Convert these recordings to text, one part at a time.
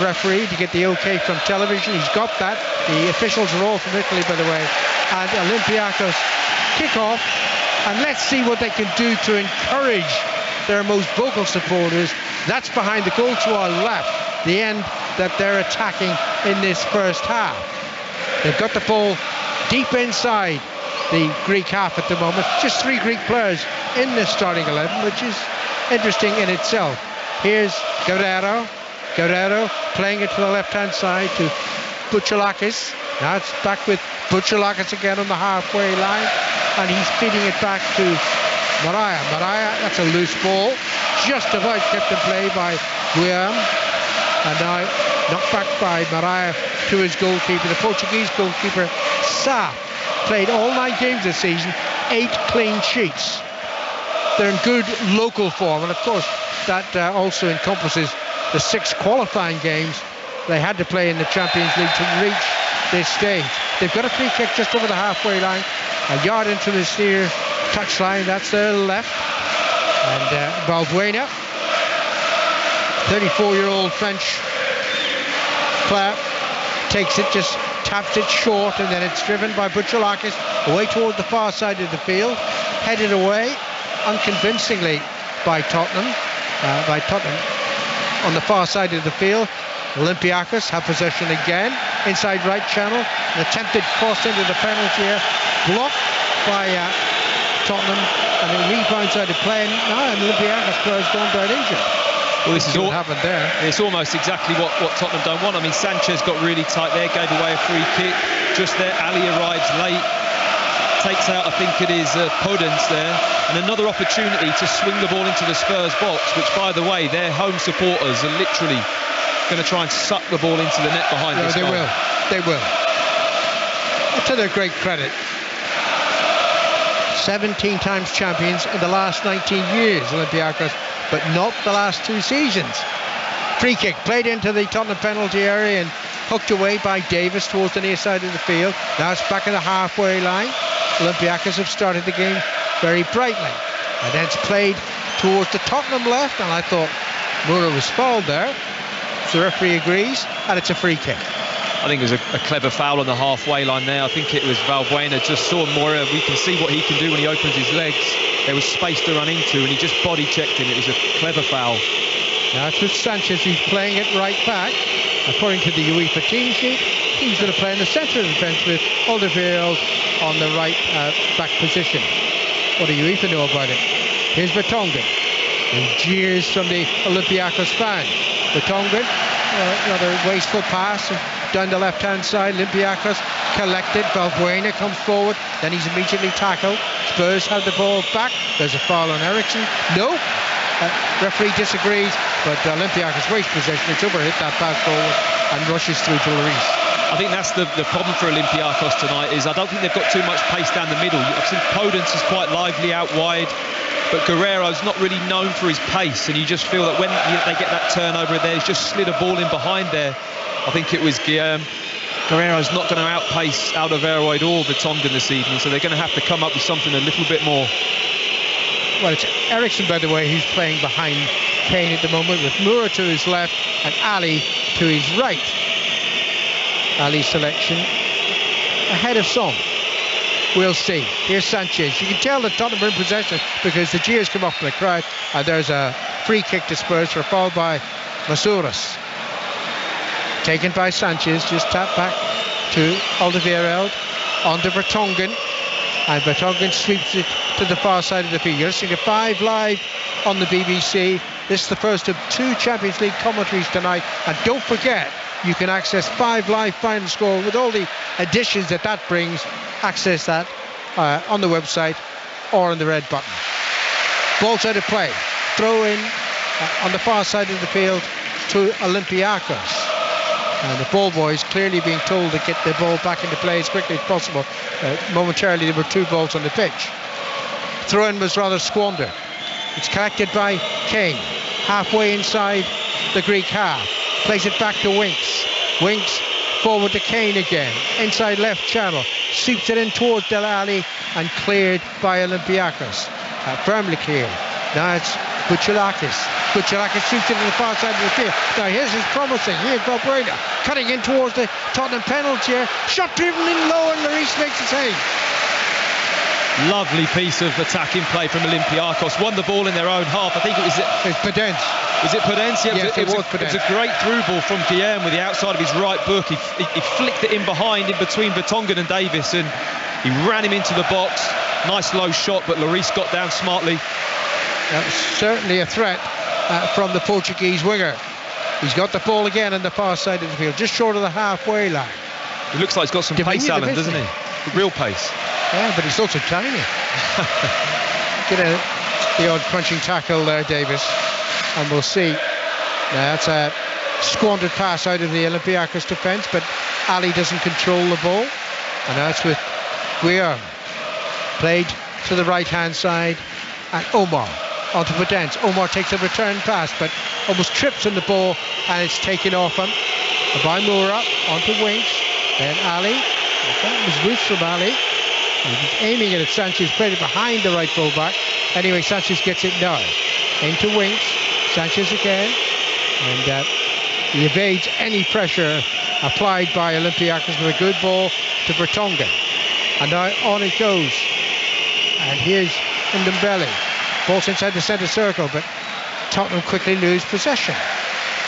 the referee to get the okay from television. He's got that. The officials are all from Italy, by the way. And Olympiacos kick off, and let's see what they can do to encourage their most vocal supporters. That's behind the goal to our left, the end that they're attacking in this first half. They've got the ball deep inside the Greek half at the moment. Just 3 Greek players in the starting 11, which is interesting in itself. Here's Guerrero playing it to the left-hand side to Bouchalakis. Now it's back with Bouchalakis again on the halfway line, and he's feeding it back to Mariah, that's a loose ball, just about kept in play by Guillaume, and now knocked back by Mariah to his goalkeeper, the Portuguese goalkeeper Sá. Played all 9 games this season, 8 clean sheets. They're in good local form, and of course that also encompasses the 6 qualifying games they had to play in the Champions League to reach this stage. They've got a free kick just over the halfway line, a yard into the near touchline. That's their left, and Valbuena, 34-year-old French player, takes it, just taps it short, and then it's driven by Bouchalakis away toward the far side of the field, headed away unconvincingly by Tottenham. On the far side of the field. Olympiacos have possession again, inside right channel, an attempted cross into the penalty area, blocked by Tottenham, and it rebounds out of play, and now Olympiacos player's gone down injured. Well, this is what happened there. It's almost exactly what Tottenham don't want. I mean, Sanchez got really tight there, gave away a free kick. Just there, Ali arrives late, takes out, I think it is Podence there, and another opportunity to swing the ball into the Spurs box, which, by the way, their home supporters are literally going to try and suck the ball into the net behind this goal. They will. To their great credit, 17 times champions in the last 19 years, Olympiacos, but not the last 2 seasons. Free kick played into the Tottenham penalty area and hooked away by Davis towards the near side of the field. Now it's back in the halfway line. Olympiacos have started the game very brightly, and then it's played towards the Tottenham left, and I thought Moura was fouled there. The referee agrees, and it's a free kick. I think it was a clever foul on the halfway line there. I think it was Valbuena just saw Moura. We can see what he can do when he opens his legs. There was space to run into, and he just body checked him. It was a clever foul. Now it's with Sanchez, who's playing it right back. According to the UEFA team sheet, he's going to play in the centre of the defence with Alderweireld on the right back position. What do UEFA know about it? Here's Vertonghen, who jeers from the Olympiacos fan. Vertonghen, another wasteful pass down the left-hand side. Olympiacos collected. Valbuena comes forward, then he's immediately tackled. Spurs have the ball back. There's a foul on Eriksson. No. Referee disagrees, but Olympiacos waste possession. It's overhit that pass forward and rushes through to Lloris. I think that's the problem for Olympiacos tonight, is I don't think they've got too much pace down the middle. I've seen Podence is quite lively out wide, but Guerrero's not really known for his pace, and you just feel that when they get that turnover there, he's just slid a ball in behind there. I think it was Guillaume. Guerrero's not going to outpace Alderweireld or Vertonghen this evening, so they're going to have to come up with something a little bit more. Well, it's Eriksson, by the way, who's playing behind Kane at the moment, with Moura to his left and Ali to his right. Ali's selection ahead of Son. We'll see. Here's Sanchez. You can tell that Tottenham are in possession because the jeers come up from the crowd, and there's a free kick to Spurs for a foul by Masouras. Taken by Sanchez, just tapped back to Alderweireld, onto Vertonghen, and Vertonghen sweeps it to the far side of the field. You're listening to 5 Live on the BBC. This is the first of 2 Champions League commentaries tonight, and don't forget, you can access 5 Live Final Score with all the additions that brings. Access that on the website or on the red button. Ball's out of play. Throw in on the far side of the field to Olympiacos. And the ball boys clearly being told to get the ball back into play as quickly as possible. Momentarily there were 2 balls on the pitch. Throw-in was rather squandered. It's collected by Kane, halfway inside the Greek half. Plays it back to Winks. Winks forward to Kane again, inside left channel. Sweeps it in towards Dele Alli and cleared by Olympiacos. Firmly cleared. Now it's Bouchalakis. Butchelaka shoots it to the far side of the field. Now here's his promising. Here's Valbuena cutting in towards the Tottenham penalty area. Shot driven in low, and Lloris makes the save. Lovely piece of attacking play from Olympiacos. Won the ball in their own half. I think it was... It's Podence. Was it Podence? Yeah, yes, it was a great through ball from Guillermo with the outside of his right book. He flicked it in behind, in between Vertonghen and Davis, and he ran him into the box. Nice low shot, but Lloris got down smartly. That was certainly a threat from the Portuguese winger. He's got the ball again on the far side of the field, just short of the halfway line. He looks like he's got some pace, Alan, doesn't he? Real pace. Yeah, but he's also tiny. Get the odd crunching tackle there, Davis, and we'll see. Now that's a squandered pass out of the Olympiacos defence, but Ali doesn't control the ball, and that's with Guillermo. Played to the right-hand side, and Omar onto Podence. Omar takes a return pass, but almost trips on the ball, and it's taken off him by Moura onto Winks. Then Ali. That was loose from Ali. He was aiming it at Sanchez, played it behind the right full-back. Anyway, Sanchez gets it now. Into Winks. Sanchez again. And he evades any pressure applied by Olympiacos with a good ball to Vertonghen. And now on it goes. And here's Ndombele. Ball's inside the centre circle, but Tottenham quickly lose possession.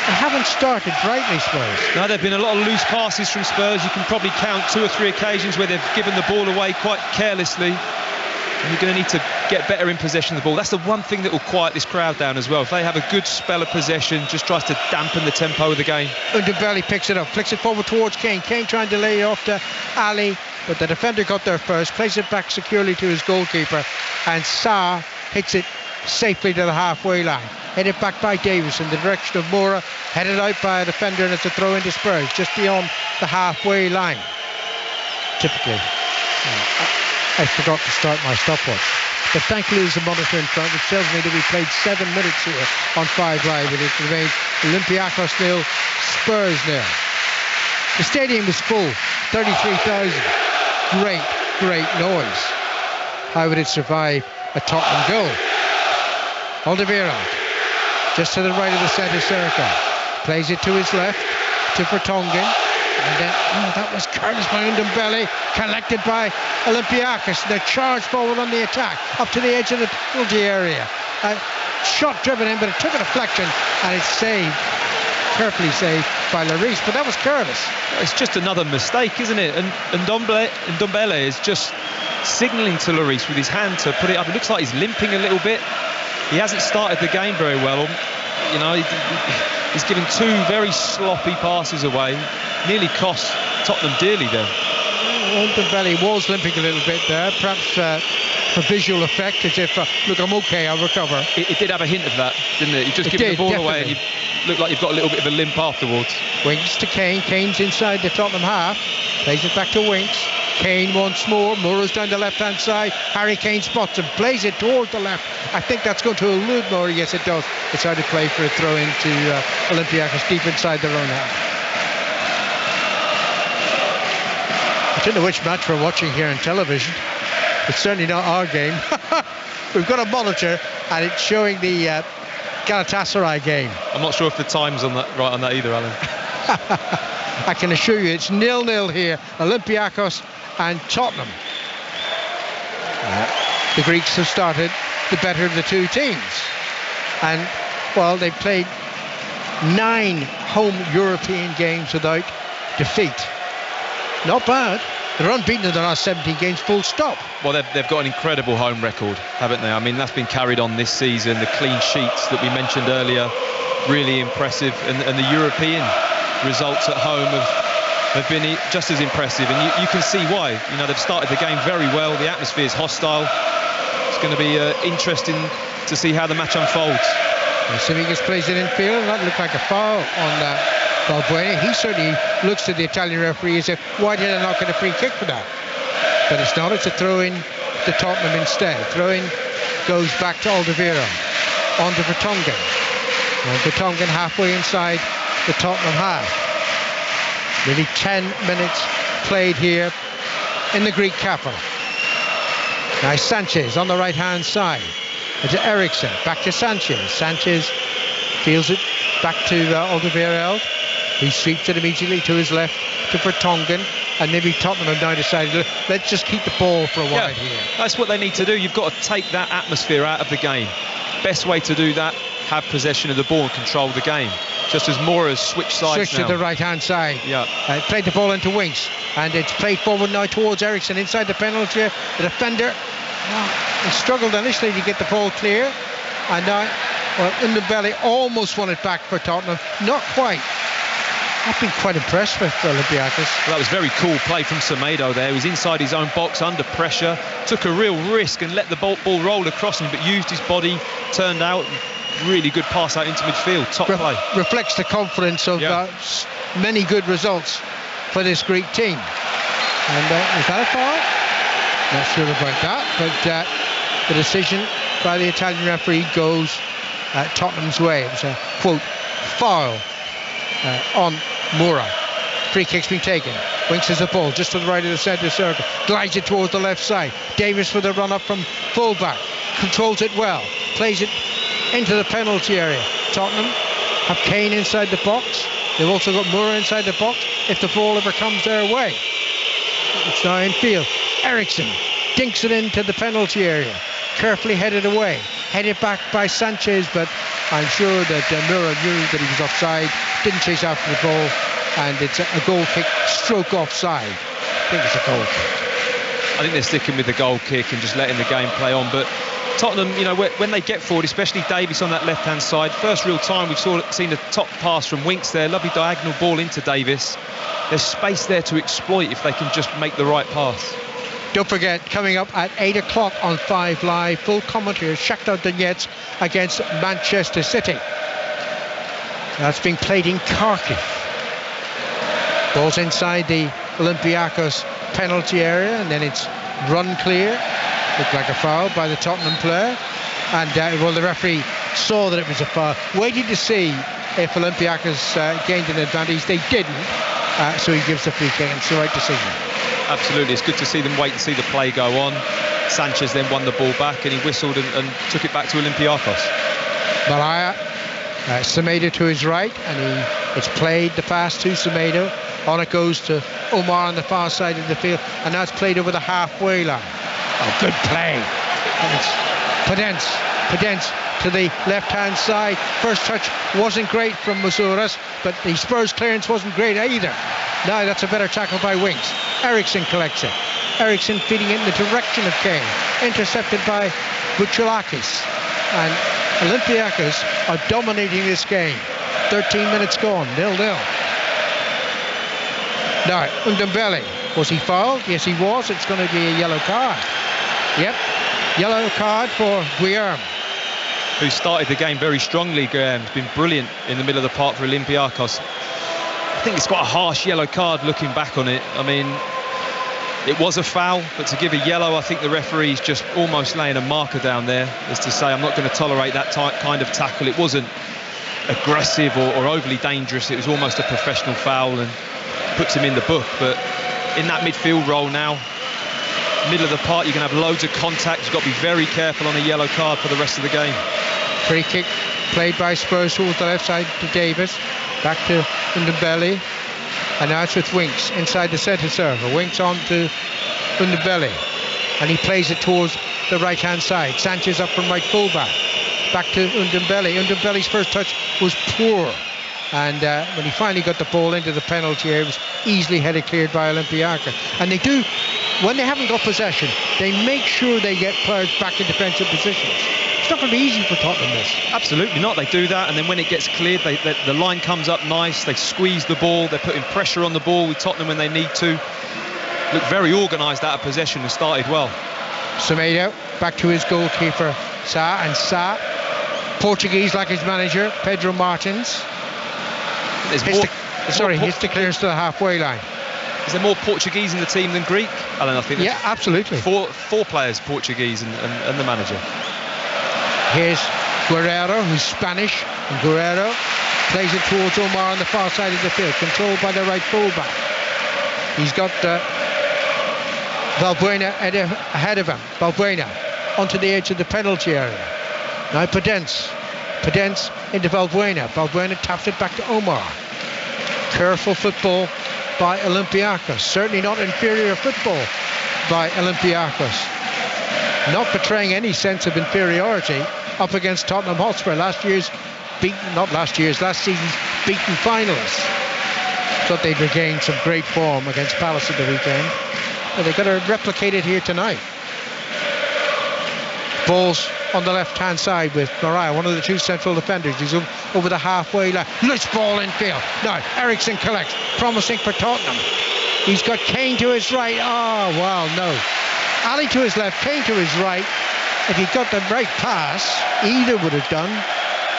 They haven't started brightly, Spurs. No, there have been a lot of loose passes from Spurs. You can probably count 2 or 3 occasions where they've given the ball away quite carelessly. And you're going to need to get better in possession of the ball. That's the one thing that will quiet this crowd down as well. If they have a good spell of possession, just tries to dampen the tempo of the game. Ndombele picks it up, flicks it forward towards Kane. Kane trying to lay off to Ali, but the defender got there first, plays it back securely to his goalkeeper, and Sarr hits it safely to the halfway line. Headed back by Davis in the direction of Moura, headed out by a defender, and it's a throw into Spurs just beyond the halfway line. Typically, I forgot to start my stopwatch, but thankfully there's a monitor in front which tells me that we played 7 minutes here on 5 Live, and it remains Olympiacos 0, Spurs 0. The stadium is full, 33,000. Great noise. How would it survive a Tottenham goal? Alderweireld, just to the right of the centre circle, plays it to his left, to Vertonghen, and then, that was careless by Ndombele, collected by Olympiacos. They charged forward on the attack, up to the edge of the penalty area. Shot driven in, but it took a deflection, and it's saved, carefully saved by Lloris, but that was careless. It's just another mistake, isn't it? And Ndombele is just signalling to Lloris with his hand to put it up. It looks like he's limping a little bit. He hasn't started the game very well. You know, he's given 2 very sloppy passes away. Nearly cost Tottenham dearly there. Ndombele was limping a little bit there, perhaps for visual effect, as if, look, I'm okay, I'll recover. It did have a hint of that, didn't it? You've just given the ball away and you look like you've got a little bit of a limp afterwards. Winks to Kane. Kane's inside the Tottenham half. Plays it back to Winks. Kane once more. Moura's down the left-hand side. Harry Kane spots him. Plays it towards the left. I think that's going to elude Moura. Yes, it does. It's out of play for a throw into Olympiacos deep inside their own half. I don't know which match we're watching here on television. It's certainly not our game. We've got a monitor and it's showing the Galatasaray game. I'm not sure if the time's on that right on that either, Alan. I can assure you it's 0-0 here. Olympiacos and Tottenham. The Greeks have started the better of the 2 teams. And, well, they've played 9 home European games without defeat. Not bad. They're unbeaten in the last 17 games, full stop. Well, they've got an incredible home record, haven't they? I mean, that's been carried on this season. The clean sheets that we mentioned earlier, really impressive. And the European results at home have been just as impressive. And you can see why. You know, they've started the game very well. The atmosphere is hostile. It's going to be interesting to see how the match unfolds. Simigas plays it in field, and that looked like a foul on Valbuena. He certainly looks to the Italian referee as if, why did I not get a free kick for that? But it's not. It's a throw-in to Tottenham instead. Throw-in goes back to Alderweireld. On to Vertonghen. And Vertonghen halfway inside the Tottenham half. Nearly 10 minutes played here in the Greek capital. Now Sanchez on the right-hand side. To Ericsson, back to Sanchez. Sanchez Feels it back to Alderweireld. He sweeps it immediately to his left to Vertonghen, and maybe Tottenham have now decided, let's just keep the ball for a while here. That's what they need to do. You've got to take that atmosphere out of the game. Best way to do that, have possession of the ball and control the game. Just as Moura's switched sides to the right-hand side. Yeah. Played the ball into Winks, and it's played forward now towards Eriksson inside the penalty area. The defender he struggled initially to get the ball clear, and now Ndombele almost won it back for Tottenham. Not quite. I've been quite impressed with Olympiacos. Well, that was very cool play from Semedo there. He was inside his own box under pressure, took a real risk and let the ball roll across him, but used his body, turned out. Really good pass out into midfield. Top play. Reflects the confidence of many good results for this Greek team. And is that a foul? Not sure about that, but the decision by the Italian referee goes Tottenham's way. It was a, quote, foul on Moura. Free kick's been taken. Winks has the ball just to the right of the centre circle. Glides it towards the left side. Davis with a run up from full-back. Controls it well. Plays it into the penalty area. Tottenham have Kane inside the box. They've also got Moura inside the box if the ball ever comes their way. It's now in field. Eriksson dinks it into the penalty area. Carefully headed away. Headed back by Sanchez, but I'm sure that Moura knew that he was offside. Didn't chase after the ball, and it's a goal kick stroke offside. I think it's a goal kick. I think they're sticking with the goal kick and just letting the game play on, but Tottenham, you know, when they get forward, especially Davis on that left-hand side, first real time we've seen a top pass from Winks there, lovely diagonal ball into Davis. There's space there to exploit if they can just make the right pass. Don't forget, coming up at 8 o'clock on 5 Live, full commentary, Shakhtar Donetsk against Manchester City. That's being played in Kharkiv. Ball's inside the Olympiacos penalty area, and then it's run clear. Looked like a foul by the Tottenham player, and the referee saw that it was a foul, waited to see if Olympiacos gained an advantage. They didn't, so he gives the free kick, and it's the right decision. Absolutely, it's good to see them wait and see the play go on. Sanchez then won the ball back, and he whistled and took it back to Olympiacos. Malaya, Semedo to his right, and it's played the pass to Semedo. On it goes to Omar on the far side of the field, and now it's played over the halfway line. Oh, good play. And it's Podence to the left-hand side. First touch wasn't great from Masouras, but the Spurs clearance wasn't great either. Now that's a better tackle by Winks. Eriksson collects it. Eriksson feeding it in the direction of Kane. Intercepted by Buchalakis. And Olympiacos are dominating this game. 13 minutes gone, 0-0. Now, Ndombele, was he fouled? Yes, he was. It's going to be a yellow card. Yep, yellow card for Guilherme, who started the game very strongly. Guilherme's been brilliant in the middle of the park for Olympiacos. I think it's quite a harsh yellow card looking back on it. I mean, it was a foul, but to give a yellow, I think the referee's just almost laying a marker down there as to say, I'm not going to tolerate that kind of tackle. It wasn't aggressive or overly dangerous. It was almost a professional foul and puts him in the book. But in that midfield role now, middle of the park, you're going to have loads of contact. You've got to be very careful on a yellow card for the rest of the game. Free kick played by Spurs towards the left side to Davis. Back to Ndombele. And now it's with Winks inside the centre circle. Winks on to Ndombele. And he plays it towards the right-hand side. Sanchez up from right full-back. Back to Ndombele. Ndombele's first touch was poor. And when he finally got the ball into the penalty area, it was easily headed cleared by Olympiacos. And they do, when they haven't got possession, they make sure they get players back in defensive positions. It's not going to be easy for Tottenham, this. Absolutely not. They do that, and then when it gets cleared, the line comes up nice. They squeeze the ball. They're putting pressure on the ball with Tottenham when they need to. Look very organised out of possession and started well. Semedo back to his goalkeeper, Sa, and Sa, Portuguese like his manager, Pedro Martins. Hits the clearance to the halfway line. Is there more Portuguese in the team than Greek? Alan, I think. Yeah, absolutely. Four players Portuguese and the manager. Here's Guerrero, who's Spanish, and Guerrero plays it towards Omar on the far side of the field, controlled by the right fullback. He's got Valbuena ahead of him. Valbuena onto the edge of the penalty area. Now Podence Podence into Valbuena. Valbuena taps it back to Omar. Careful football by Olympiacos. Certainly not inferior football by Olympiacos. Not betraying any sense of inferiority up against Tottenham Hotspur, last season's beaten finalists. Thought they'd regained some great form against Palace at the weekend, but they've got to replicate it here tonight. Ball's on the left-hand side with Mariah, one of the two central defenders. He's over the halfway line. Loose ball in field. Now Eriksson collects, promising for Tottenham. He's got Kane to his right. Oh, well, no. Ali to his left, Kane to his right. If he got the right pass, either would have done.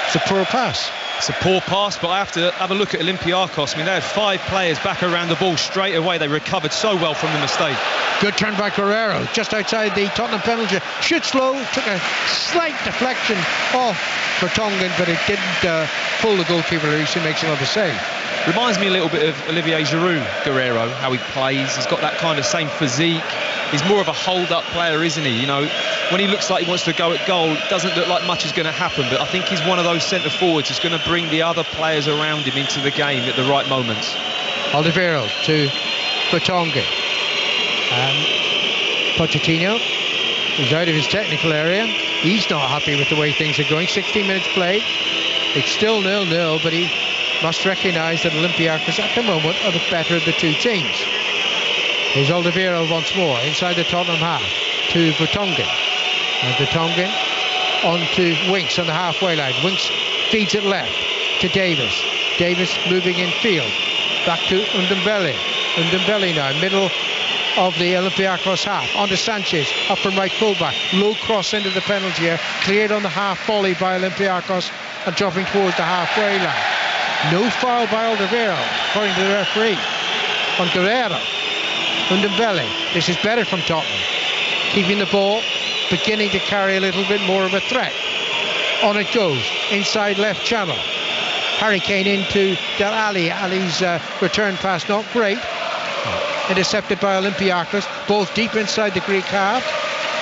It's a poor pass. It's a poor pass, but I have to have a look at Olympiacos. I mean, they had 5 players back around the ball straight away. They recovered so well from the mistake. Good turn by Guerrero, just outside the Tottenham penalty. Shoots low, took a slight deflection off for Tongan, but it didn't pull the goalkeeper release. He makes another save. Reminds me a little bit of Olivier Giroud, Guerrero, how he plays. He's got that kind of same physique. He's more of a hold-up player, isn't he? You know, when he looks like he wants to go at goal, it doesn't look like much is going to happen, but I think he's one of those centre-forwards who's going to bring the other players around him into the game at the right moments. Alderweireld to Vertonghen. Pochettino is out of his technical area. He's not happy with the way things are going. 16 minutes played. It's still 0-0, but he must recognise that Olympiacos at the moment are the better of the two teams. Here's Alderweireld once more inside the Tottenham half to Vertonghen. And Vertonghen on to Winks on the halfway line. Winks feeds it left to Davis. Davis moving in field. Back to Ndombele. Ndombele now, middle of the Olympiacos half. On to Sanchez, up from right fullback. Low cross into the penalty area. Cleared on the half volley by Olympiacos and dropping towards the halfway line. No foul by Alderweireld, according to the referee. On Guerrero. Ndombele. This is better from Tottenham. Keeping the ball, beginning to carry a little bit more of a threat. On it goes, inside left channel. Harry Kane into Del Ali. Ali's return pass not great. Intercepted by Olympiacos. Ball's deep inside the Greek half.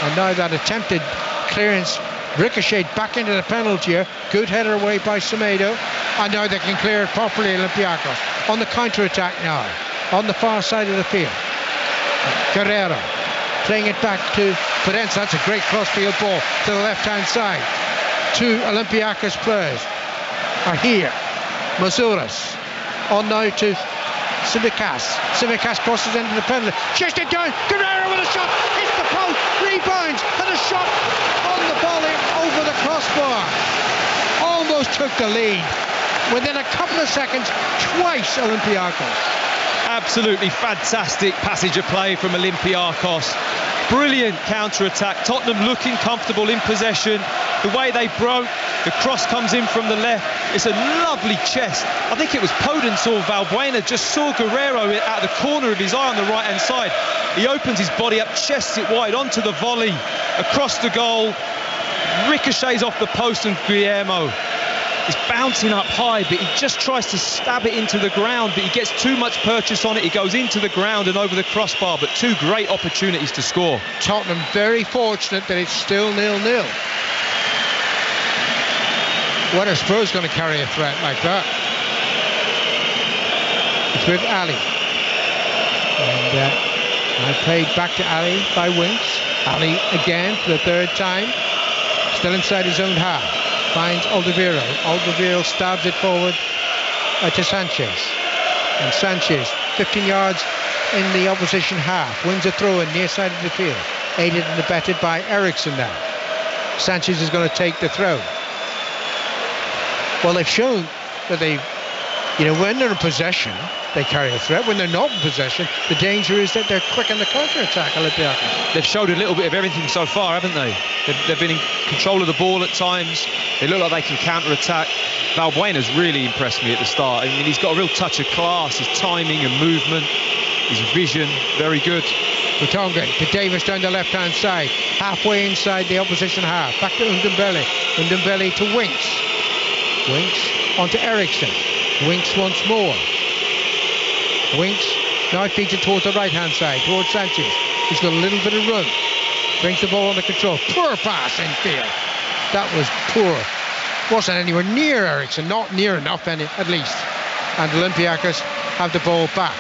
And now that attempted clearance ricocheted back into the penalty area. Good header away by Semedo. And now they can clear it properly, Olympiacos. On the counter-attack now. On the far side of the field. Guerrero playing it back to Podence. That's a great cross-field ball to the left-hand side. 2 Olympiacos players are here. Mazouras on now to Tsimikas. Tsimikas crosses into the penalty. Chased it down. Guerrero with a shot. Hits the post. Rebounds. And a shot on the volley over the crossbar. Almost took the lead. Within a couple of seconds, twice Olympiacos. Absolutely fantastic passage of play from Olympiacos. Brilliant counter-attack. Tottenham looking comfortable in possession. The way they broke, the cross comes in from the left. It's a lovely chest. I think it was Podence or Valbuena just saw Guerrero at the corner of his eye on the right-hand side. He opens his body up, chests it wide onto the volley, across the goal, ricochets off the post, and Guillermo is bouncing up high, but he just tries to stab it into the ground, but he gets too much purchase on it. He goes into the ground and over the crossbar, but 2 great opportunities to score. Tottenham very fortunate that it's still 0-0. What a Spurs going to carry a threat like that? It's with Ali. And I played back to Ali by Winks. Ali again for the 3rd time. Still inside his own half. Finds Alderweireld. Alderweireld stabs it forward to Sanchez. And Sanchez, 15 yards in the opposition half. Wins a throw in near side of the field. Aided and abetted by Eriksson now. Sanchez is going to take the throw. Well, they've shown that they, when they're in possession, they carry a threat. When they're not in possession, the danger is that they're quick on the counter-attack. They've showed a little bit of everything so far, haven't they? They've been in control of the ball at times. They look like they can counter-attack. Valbuena's really impressed me at the start. I mean, he's got a real touch of class. His timing and movement, his vision, very good. Vertonghen to Davis down the left-hand side. Halfway inside the opposition half. Back to Ndombele. Ndombele to Winks. Winks onto Eriksson. Winks once more. Winks now feeds it towards the right-hand side, towards Sanchez. He's got a little bit of run. Brings the ball under control. Poor pass in field. That was poor wasn't anywhere near Eriksson, not near enough at least. And Olympiacos have the ball back.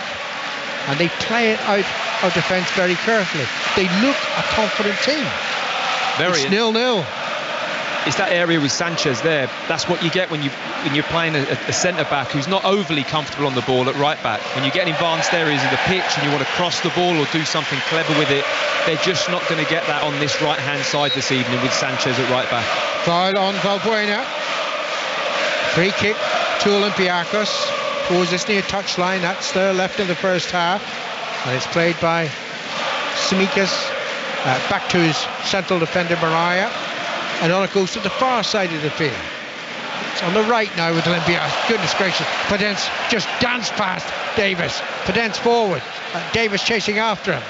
And they play it out of defence very carefully. They look a confident team. It's 0-0. It's that area with Sanchez there. That's what you get when you're playing a centre-back who's not overly comfortable on the ball at right-back. When you get in advanced areas of the pitch and you want to cross the ball or do something clever with it, they're just not going to get that on this right-hand side this evening with Sanchez at right-back. Foul on Valbuena. Free kick to Olympiacos towards this near touchline. That's there left in the first half. And it's played by Tsimikas back to his central defender, Mariah. And on it goes to the far side of the field. It's on the right now with Olympiacos. Goodness gracious. Podence just danced past Davis. Podence forward. Davis chasing after him.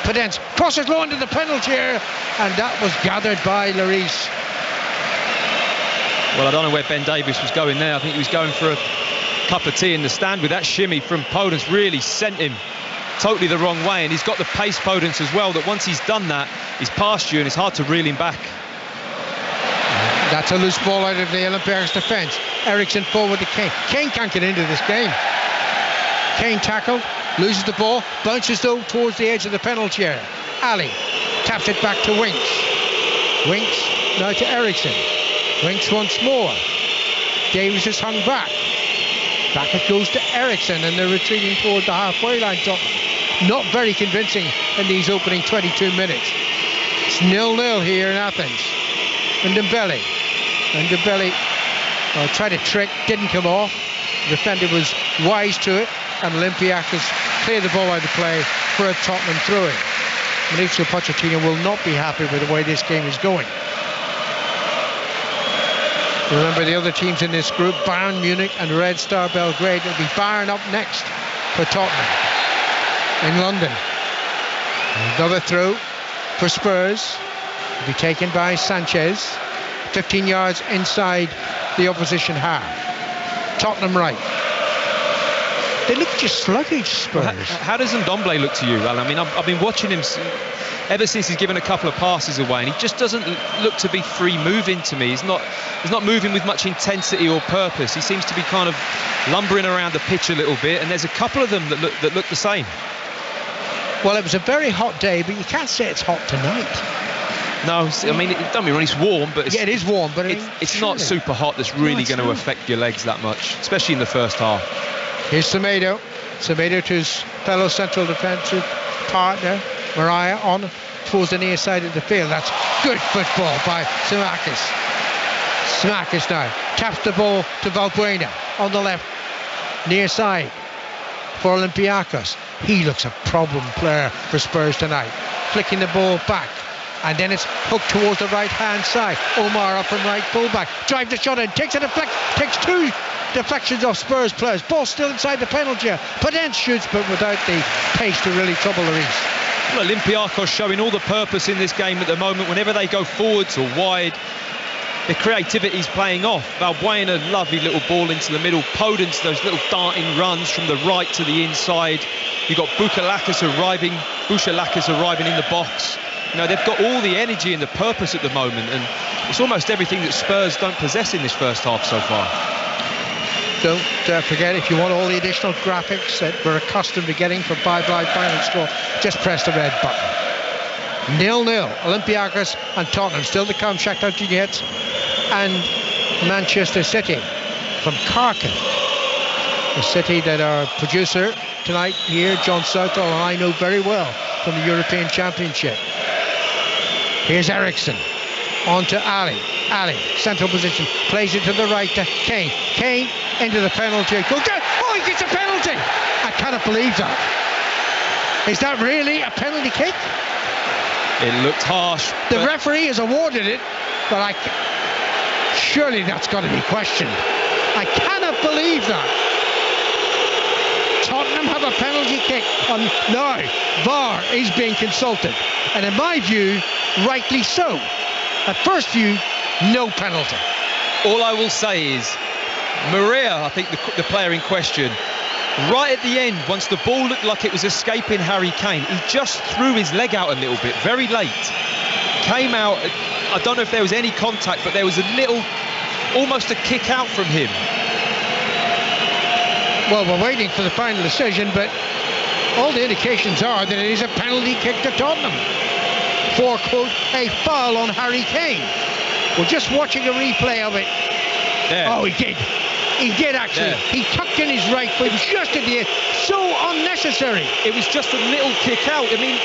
Podence crosses low into the penalty area. And that was gathered by Lloris. Well, I don't know where Ben Davis was going there. I think he was going for a cup of tea in the stand with that shimmy from Podence. Really sent him totally the wrong way. And he's got the pace, Podence, as well, that once he's done that, he's past you and it's hard to reel him back. That's a loose ball out of the Olympiacos defence. Eriksson forward to Kane. Kane can't get into this game. Kane tackled, loses the ball, bounces though towards the edge of the penalty area. Ali taps it back to Winks. Winks now to Eriksson. Winks once more. Davis is hung back. Back it goes to Eriksson and they're retreating toward the halfway line. Not very convincing in these opening 22 minutes. It's 0-0 here in Athens. And Dembele tried to trick, didn't come off. The defender was wise to it, and Olympiacos cleared the ball out of play for a Tottenham throw-in. Mauricio Pochettino will not be happy with the way this game is going. Remember the other teams in this group, Bayern Munich and Red Star Belgrade. It'll be Bayern up next for Tottenham in London. Another throw for Spurs. Will be taken by Sanchez, 15 yards inside the opposition half. Tottenham right. They look just sluggish, Spurs. Well, how does Ndombele look to you, Al? I mean, I've been watching him ever since he's given a couple of passes away, and he just doesn't look to be free moving to me. He's not moving with much intensity or purpose. He seems to be kind of lumbering around the pitch a little bit, and there's a couple of them that look the same. Well, it was a very hot day, but you can't say it's hot tonight. No, I mean, don't be wrong, it's warm, but it is warm, but it's not super hot that's really going to affect your legs that much, especially in the first half. Here's Semedo to his fellow central defensive partner, Mariah, on towards the near side of the field. That's good football by Tsimikas. Tsimikas now taps the ball to Valbuena on the left, near side for Olympiacos. He looks a problem player for Spurs tonight. Flicking the ball back. And then it's hooked towards the right-hand side. Omar up and right fullback. Drives the shot in. Takes two deflections off Spurs players. Ball still inside the penalty area. Podence shoots, but without the pace to really trouble Lloris. Well, Olympiacos showing all the purpose in this game at the moment. Whenever they go forwards or wide, the creativity's playing off. Valbuena, lovely little ball into the middle. Podence, those little darting runs from the right to the inside. You've got Bouchalakis arriving in the box. You know, they've got all the energy and the purpose at the moment, and it's almost everything that Spurs don't possess in this first half so far. Don't forget, if you want all the additional graphics that we're accustomed to getting for Five Live Final Score, just press the red button. 0-0, Olympiacos and Tottenham. Still to come, Shakhtar Donetsk and Manchester City from Kharkiv. The city that our producer tonight here, John Southall, and I know very well from the European Championship. Here's Eriksson, on to Ali. Ali, central position, plays it to the right to Kane. Kane into the penalty. Oh, he gets a penalty! I cannot believe that. Is that really a penalty kick? It looked harsh. The referee has awarded it, but surely that's got to be questioned. I cannot believe that. Tottenham have a penalty kick. Now, VAR is being consulted. And in my view, rightly so. At first view, no penalty. All I will say is, Maria, I think the player in question, right at the end, once the ball looked like it was escaping Harry Kane, he just threw his leg out a little bit, very late. Came out, I don't know if there was any contact, but there was a little almost a kick out from him. Well, we're waiting for the final decision, but all the indications are that it is a penalty kick to Tottenham for, quote, a foul on Harry Kane. We're just watching a replay of it. There. Oh, he did. He did, actually. There. He tucked in his right foot just at the end. So unnecessary. It was just a little kick out. I mean,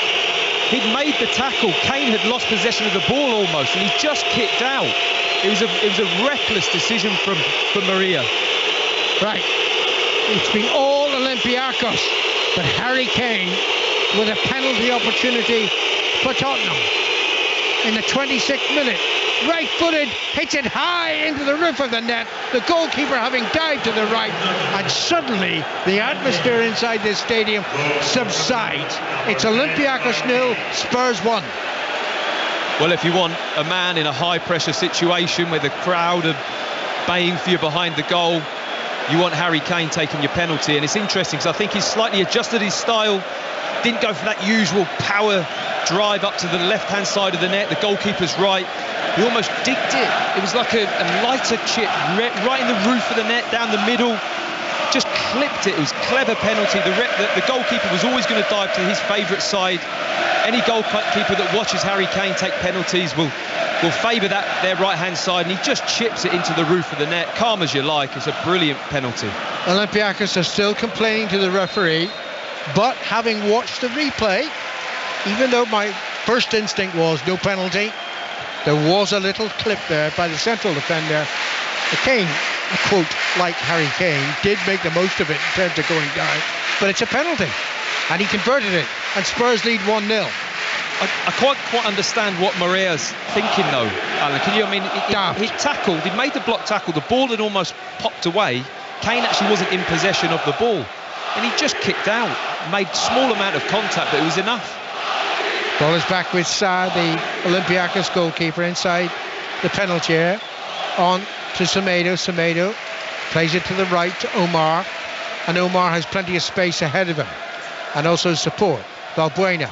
he'd made the tackle. Kane had lost possession of the ball almost, and he just kicked out. It was a reckless decision from Maria. Right. It's been all Olympiacos, but Harry Kane with a penalty opportunity for Tottenham in the 26th minute. Right-footed, hits it high into the roof of the net. The goalkeeper having dived to the right, and suddenly the atmosphere inside this stadium subsides. It's Olympiacos 0, Spurs 1. Well, if you want a man in a high-pressure situation where the crowd are baying for you behind the goal, you want Harry Kane taking your penalty. And it's interesting because I think he's slightly adjusted his style, didn't go for that usual power drive up to the left-hand side of the net, the goalkeeper's right. He almost digged it. It was like a lighter chip right in the roof of the net, down the middle. Just clipped it. It was a clever penalty. The goalkeeper was always going to dive to his favourite side. Any goalkeeper that watches Harry Kane take penalties will favour their right-hand side, and he just chips it into the roof of the net. Calm as you like. It's a brilliant penalty. Olympiacos are still complaining to the referee, but having watched the replay, even though my first instinct was no penalty, there was a little clip there by the central defender. Kane, a quote like Harry Kane, did make the most of it in terms of going down, but it's a penalty, and he converted it, and Spurs lead 1-0. I can't quite understand what Maria's thinking though, Alan. Can you? I mean, he tackled, he made the block tackle, the ball had almost popped away. Kane actually wasn't in possession of the ball, and he just kicked out, made small amount of contact, but it was enough. Ball is back with Sa, the Olympiacos goalkeeper, inside the penalty area. On to Semedo. Semedo plays it to the right to Omar, and Omar has plenty of space ahead of him, and also support. Valbuena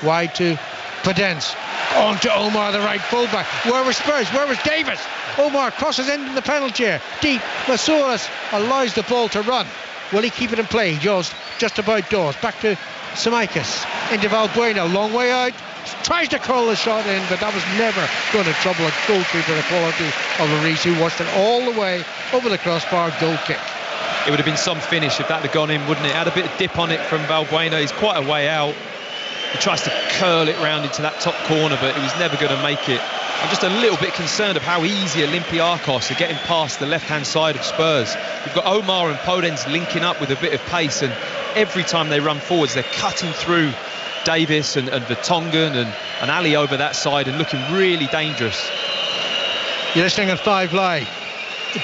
wide to Podence. On to Omar, the right fullback. Where was Spurs? Where was Davis? Omar crosses into the penalty area. Deep. Masouras allows the ball to run. Will he keep it in play? Just about does. Back to Samaikis. Into Valbuena. Long way out. Tries to curl the shot in, but that was never going to trouble a goalkeeper the quality of Lloris, who watched it all the way over the crossbar. Goal kick. It would have been some finish if that had gone in, wouldn't it? Had a bit of dip on it from Valbuena. He's quite a way out. He tries to curl it round into that top corner, but he was never going to make it. I'm just a little bit concerned of how easy Olympiacos are getting past the left-hand side of Spurs. You've got Omar and Podence linking up with a bit of pace, and every time they run forwards, they're cutting through Davis and Vertonghen and Ali over that side and looking really dangerous. You're listening on 5 Live.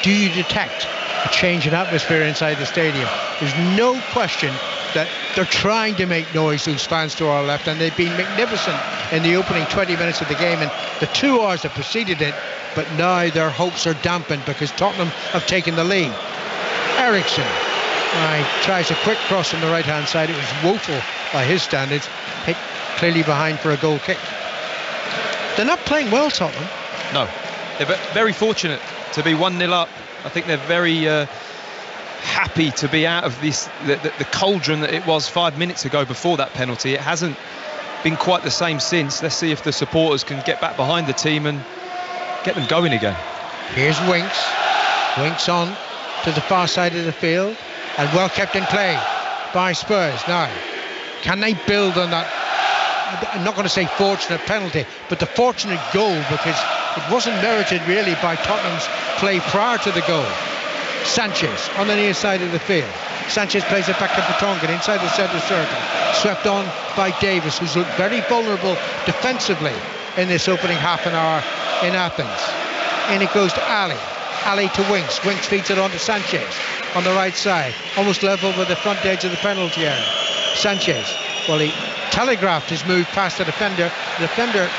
Do you detect a change in atmosphere inside the stadium? There's no question that they're trying to make noise, those fans to our left, and they've been magnificent in the opening 20 minutes of the game and the 2 hours that preceded it, but now their hopes are dampened because Tottenham have taken the lead. Eriksson tries a quick cross on the right hand side. It was woeful by his standards, hit clearly behind for a goal kick. They're not playing well, Tottenham. No, they're very fortunate to be 1-0 up. I think they're very happy to be out of this the cauldron that it was 5 minutes ago before that penalty. It hasn't been quite the same since. Let's see if the supporters can get back behind the team and get them going again. Here's Winks on to the far side of the field, and well kept in play by Spurs. Now, can they build on that? I'm not going to say fortunate penalty, but the fortunate goal, because it wasn't merited really by Tottenham's play prior to the goal. Sanchez on the near side of the field. Sanchez plays it back to Vertonghen inside the centre circle. Swept on by Davis, who's looked very vulnerable defensively in this opening half an hour in Athens. In it goes to Ali. Ali to Winks. Winks feeds it on to Sanchez on the right side, almost level with the front edge of the penalty area. Sanchez, well, he telegraphed his move past the defender. The defender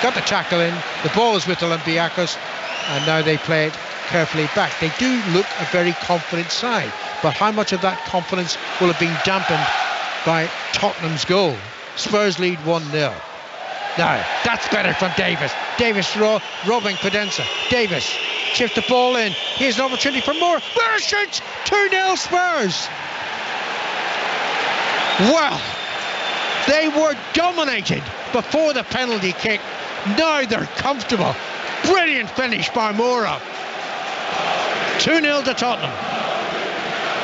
got the tackle in. The ball is with Olympiacos, and now they play it carefully back. They do look a very confident side, but how much of that confidence will have been dampened by Tottenham's goal? Spurs lead 1-0. Now, that's better from Davis. Davis robbing Podence. Davis chips the ball in. Here's an opportunity for Moore. Moore shoots. 2-0 Spurs. Well, they were dominated before the penalty kick. Now they're comfortable. Brilliant finish by Moore. 2-0 to Tottenham.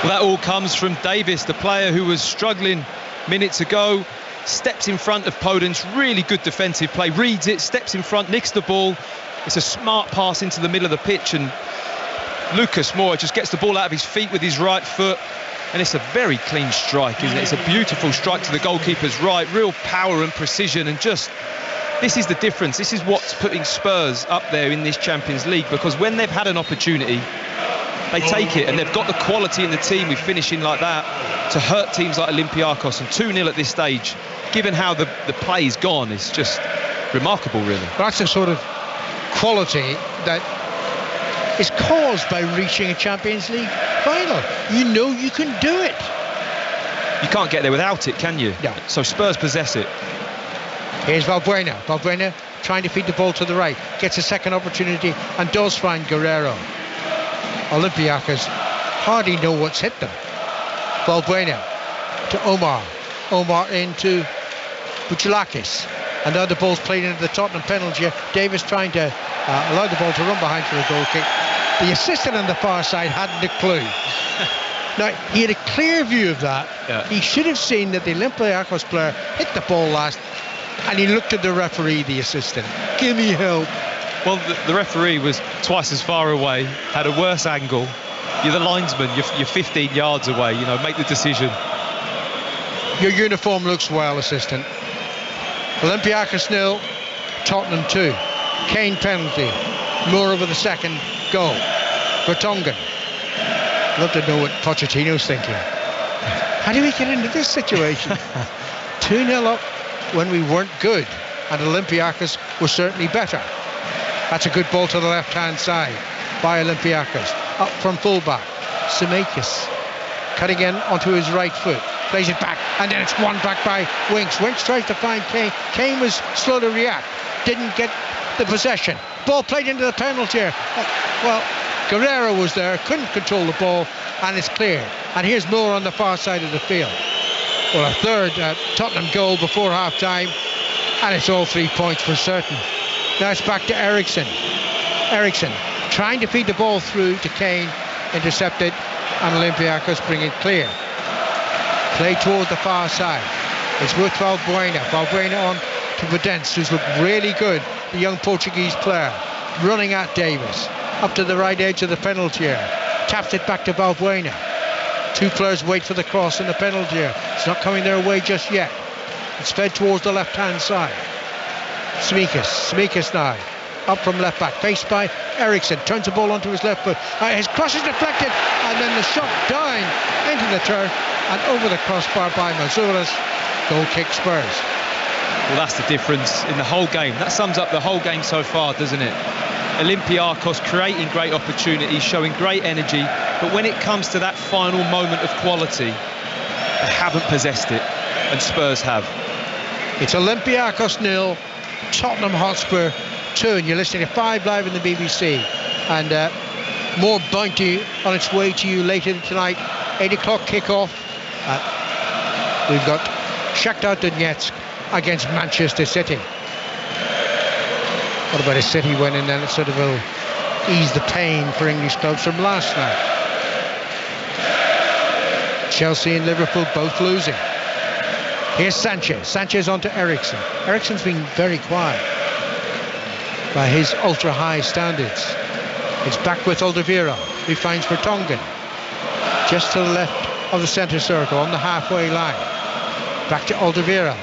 Well, that all comes from Davis, the player who was struggling minutes ago. Steps in front of Podence, really good defensive play, reads it, steps in front, nicks the ball. It's a smart pass into the middle of the pitch, and Lucas Moura just gets the ball out of his feet with his right foot, and it's a very clean strike, isn't it? It's a beautiful strike to the goalkeeper's right, real power and precision, and just, this is the difference. This is what's putting Spurs up there in this Champions League, because when they've had an opportunity, they take it, and they've got the quality in the team with finishing like that to hurt teams like Olympiacos. And 2-0 at this stage, given how the play's gone, is just remarkable, really. That's the sort of quality that is caused by reaching a Champions League final. You know you can do it. You can't get there without it, can you? No. So Spurs possess it. Here's Valbuena. Valbuena trying to feed the ball to the right. Gets a second opportunity and does find Guerrero. Olympiacos hardly know what's hit them. Valbuena to Omar. Omar into Buchalakis. And now the ball's played into the Tottenham penalty. Davis trying to allow the ball to run behind for a goal kick. The assistant on the far side hadn't a clue. Now, he had a clear view of that. Yeah. He should have seen that the Olympiacos player hit the ball last, and he looked at the referee, the assistant. Give me help. Well, the referee was twice as far away, had a worse angle. You're the linesman, you're 15 yards away, you know, make the decision. Your uniform looks well, assistant. Olympiacos 0, Tottenham 2. Kane penalty. Moore with the second goal. Vertonghen. Love to know what Pochettino's thinking. How do we get into this situation? 2-0 up when we weren't good, and Olympiacos were certainly better. That's a good ball to the left-hand side by Olympiacos. Up from fullback, Simikas cutting in onto his right foot, plays it back, and then it's won back by Winks. Winks tries to find Kane. Kane was slow to react, didn't get the possession. Ball played into the penalty area. Well, Guerrero was there, couldn't control the ball, and it's clear. And here's Moore on the far side of the field. Well, a third Tottenham goal before half-time, and it's all 3 points for certain. Now it's back to Eriksson. Eriksson trying to feed the ball through to Kane, intercepted, and Olympiacos bring it clear. Play toward the far side. It's with Valbuena. Valbuena on to Podence, who's looked really good, the young Portuguese player, running at Davis. Up to the right edge of the penalty area. Taps it back to Valbuena. Two players wait for the cross in the penalty area. It's not coming their way just yet. It's fed towards the left-hand side. Simikas now. Up from left back. Faced by Eriksson. Turns the ball onto his left foot. His cross is deflected. And then the shot down into the turf and over the crossbar by Mazouras. Goal kick Spurs. Well, that's the difference in the whole game. That sums up the whole game so far, doesn't it? Olympiacos creating great opportunities, showing great energy, but when it comes to that final moment of quality, they haven't possessed it, and Spurs have. It's Olympiacos 0, Tottenham Hotspur 2, and you're listening to 5 Live in the BBC, and more bounty on its way to you later tonight. 8 o'clock kickoff. We've got Shakhtar Donetsk against Manchester City. What about a City win, and then it sort of will ease the pain for English clubs from last night. Chelsea and Liverpool both losing. Here's Sanchez. Sanchez on to Eriksson. Eriksson's been very quiet by his ultra-high standards. It's back with Alderweireld, who finds Vertonghen just to the left of the centre circle on the halfway line. Back to Alderweireld.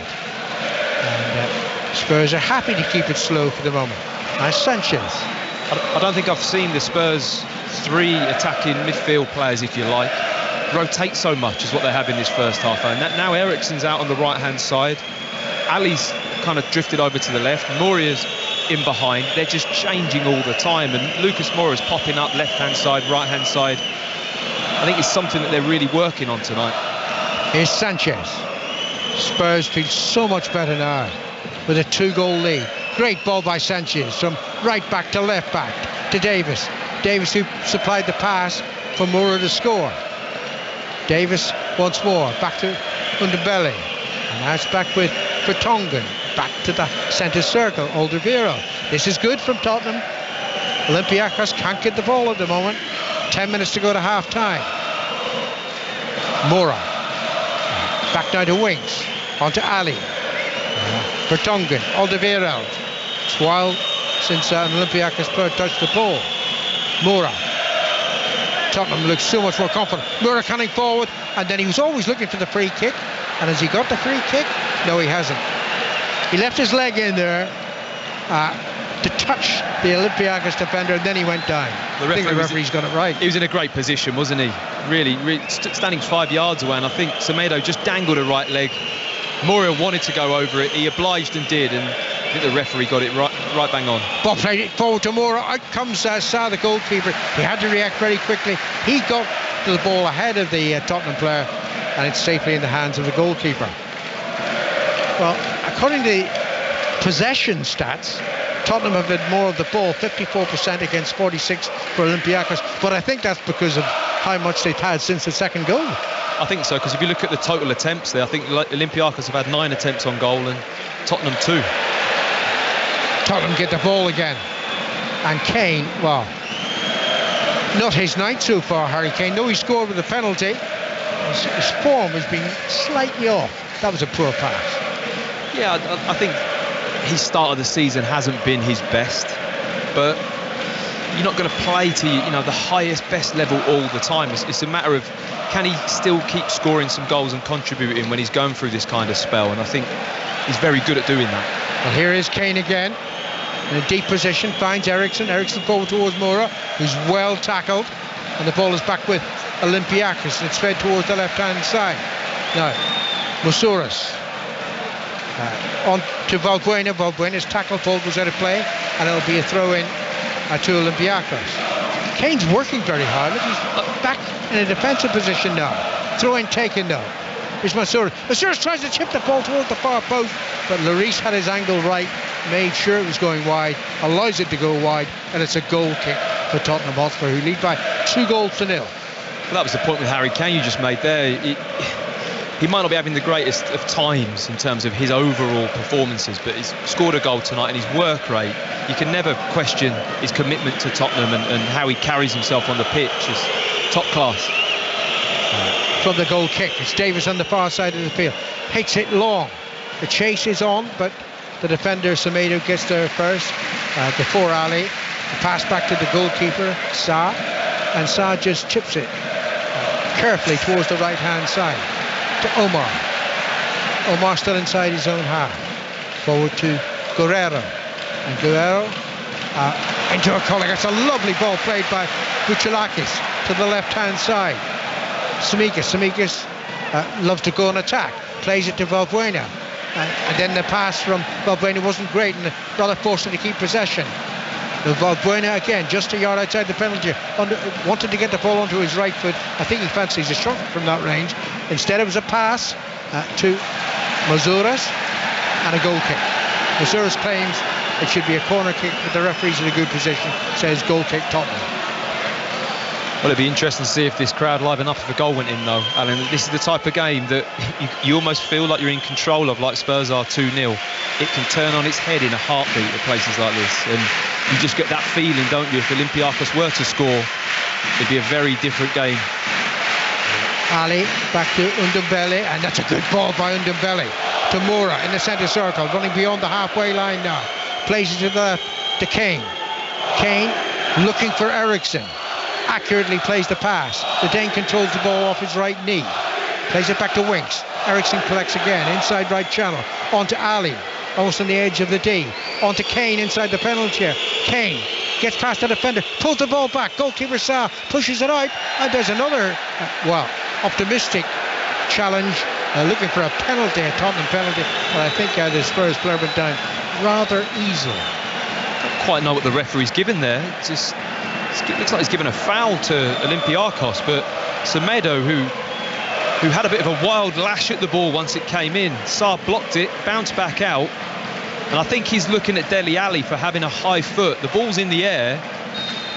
And Spurs are happy to keep it slow for the moment. Now Sanchez. I don't think I've seen the Spurs 3 attacking midfield players, if you like, rotate so much as what they have in this first half. And now Eriksson's out on the right-hand side. Ali's kind of drifted over to the left. Mouria's in behind. They're just changing all the time. And Lucas Moura's popping up left-hand side, right-hand side. I think it's something that they're really working on tonight. Here's Sanchez. Spurs feel so much better now with a 2-goal lead. Great ball by Sanchez from right back to left back to Davis. Davis who supplied the pass for Moura to score. Davis once more, back to Undebele. And now it's back with Vertonghen. Back to the centre circle, Alderweireld. This is good from Tottenham. Olympiacos can't get the ball at the moment. 10 minutes to go to half time. Moura. Back now to wings. On to Ali. Vertonghen, Alderweireld. It's a while since an Olympiacos player touched the ball. Moura. Tottenham looks so much more confident. Moura coming forward, and then he was always looking for the free kick. And has he got the free kick? No, he hasn't. He left his leg in there to touch the Olympiacos defender, and then he went down. I think the referee's got it right. He was in a great position, wasn't he? Really standing 5 yards away, and I think Semedo just dangled a right leg. Moura wanted to go over it. He obliged and did, and I think the referee got it right bang on. Bob played it forward to Moura. Out comes Sarr, the goalkeeper. He had to react very quickly. He got to the ball ahead of the Tottenham player, and it's safely in the hands of the goalkeeper. Well, according to the possession stats, Tottenham have had more of the ball, 54% against 46 for Olympiacos, but I think that's because of how much they've had since the second goal. I think so, because if you look at the total attempts there, I think Olympiacos have had 9 attempts on goal and Tottenham 2. Tottenham get the ball again, and Kane, well, not his night so far, Harry Kane. Though he scored with a penalty, his form has been slightly off. That was a poor pass. Yeah, I think his start of the season hasn't been his best, but you're not going to play to the highest, best level all the time. It's a matter of, can he still keep scoring some goals and contributing when he's going through this kind of spell, and I think he's very good at doing that. Well, here is Kane again in a deep position, finds Eriksson forward towards Moura, who's well tackled, and the ball is back with Olympiacos, and it's fed towards the left hand side. Now Moussouras on to Valbuena. Valbuena's tackle ball goes out of play, and it'll be a throw in to Olympiacos. Kane's working very hard. Look, he's back in a defensive position now. Throw in taken now. Here's Moussouras. Moussouras tries to chip the ball towards the far post, but Lloris had his angle right, made sure it was going wide, allows it to go wide, and it's a goal kick for Tottenham Hotspur, who lead by 2-0. Well, that was the point with Harry Kane you just made there. He might not be having the greatest of times in terms of his overall performances, but he's scored a goal tonight, and his work rate, you can never question his commitment to Tottenham and how he carries himself on the pitch. Is top class. From the goal kick, it's Davis on the far side of the field, hits it long. The chase is on, but the defender Semedo gets there first before Ali. The pass back to the goalkeeper Sarr, and Sarr just chips it carefully towards the right hand side to Omar. Omar still inside his own half. Forward to Guerrero, and Guerrero into a corner. It's a lovely ball played by Bouchalakis to the left hand side. Tsimikas loves to go on attack, plays it to Valbuena, and then the pass from Valbuena wasn't great, and rather forced him to keep possession. Valbuena again, just a yard outside the penalty, wanted to get the ball onto his right foot. I think he fancies a shot from that range. Instead, it was a pass to Moussouras and a goal kick. Moussouras claims it should be a corner kick, but the referee's in a good position, says goal kick Tottenham. Well, it'd be interesting to see if this crowd liven up if a goal went in, though, Alan. This is the type of game that you almost feel like you're in control of, like Spurs are 2-0. It can turn on its head in a heartbeat at places like this, and you just get that feeling, don't you? If Olympiacos were to score, it'd be a very different game. Ali back to Undebele, and that's a good ball by Undebele to Moura in the centre circle, running beyond the halfway line now. Plays it to the left to Kane. Kane looking for Eriksson. Accurately plays the pass. The Dane controls the ball off his right knee. Plays it back to Winks. Eriksson collects again, inside right channel. On to Ali, almost on the edge of the D. On to Kane inside the penalty area. Kane gets past the defender, pulls the ball back. Goalkeeper Sarr pushes it out, and there's another, optimistic challenge. Looking for a penalty, a Tottenham penalty, but I think the Spurs player went down rather easily. Don't quite know what the referee's given there. It looks like he's given a foul to Olympiacos, but Semedo, who had a bit of a wild lash at the ball once it came in, Sarr blocked it, bounced back out, and I think he's looking at Dele Alli for having a high foot. The ball's in the air,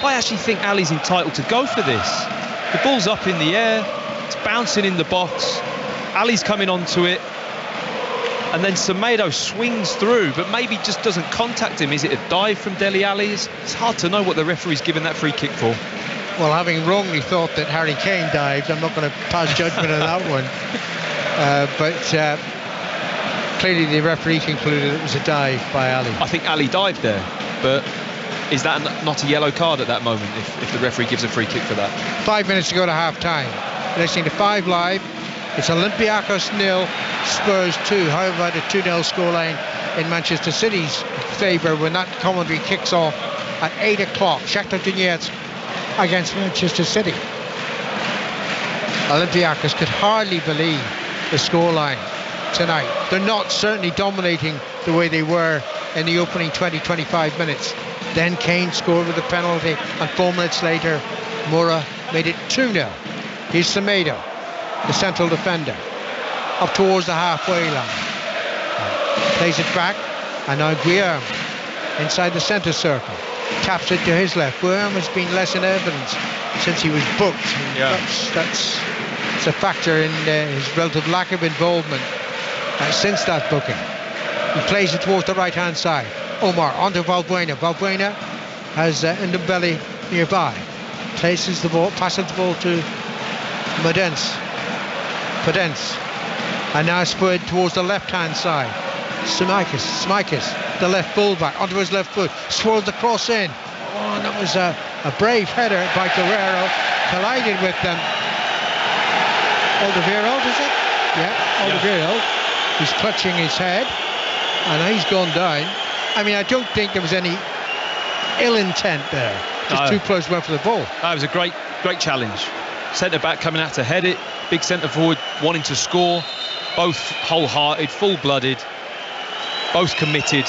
I actually think Ali's entitled to go for this. The ball's up in the air, it's bouncing in the box, Ali's coming onto it, and then Semedo swings through, but maybe just doesn't contact him. Is it a dive from Dele Alli? It's hard to know what the referee's given that free kick for. Well, having wrongly thought that Harry Kane dived, I'm not going to pass judgment on that one. But clearly the referee concluded it was a dive by Ali. I think Ali dived there, but is that not a yellow card at that moment if the referee gives a free kick for that? 5 minutes to go to half-time. Listening to 5 Live. It's Olympiacos 0, Spurs 2. However, the 2-0 scoreline in Manchester City's favour when that commentary kicks off at 8 o'clock. Shakhtar Donetsk against Manchester City. Olympiacos could hardly believe the scoreline tonight. They're not certainly dominating the way they were in the opening 20-25 minutes. Then Kane scored with a penalty, and 4 minutes later Moura made it 2-0. Here's Semedo, the central defender, up towards the halfway line. Plays it back, and now Guillaume inside the centre circle. Taps it to his left. Guillaume has been less in evidence since he was booked. Yeah. That's a factor in his relative lack of involvement since that booking. He plays it towards the right hand side. Omar onto Valbuena. Valbuena has Ndombele nearby. Passes the ball to Podence. And now spread towards the left hand side. Smikis, the left fullback, onto his left foot, swirls the cross in. Oh, and that was a brave header by Guerrero, collided with them. Alderweireld, is it? Yeah, Alderweireld. Yeah. He's clutching his head, and he's gone down. I mean, I don't think there was any ill intent there. Just two players went for the ball. That was a great challenge. Centre back coming out to head it, big centre forward wanting to score, both wholehearted, full-blooded, both committed,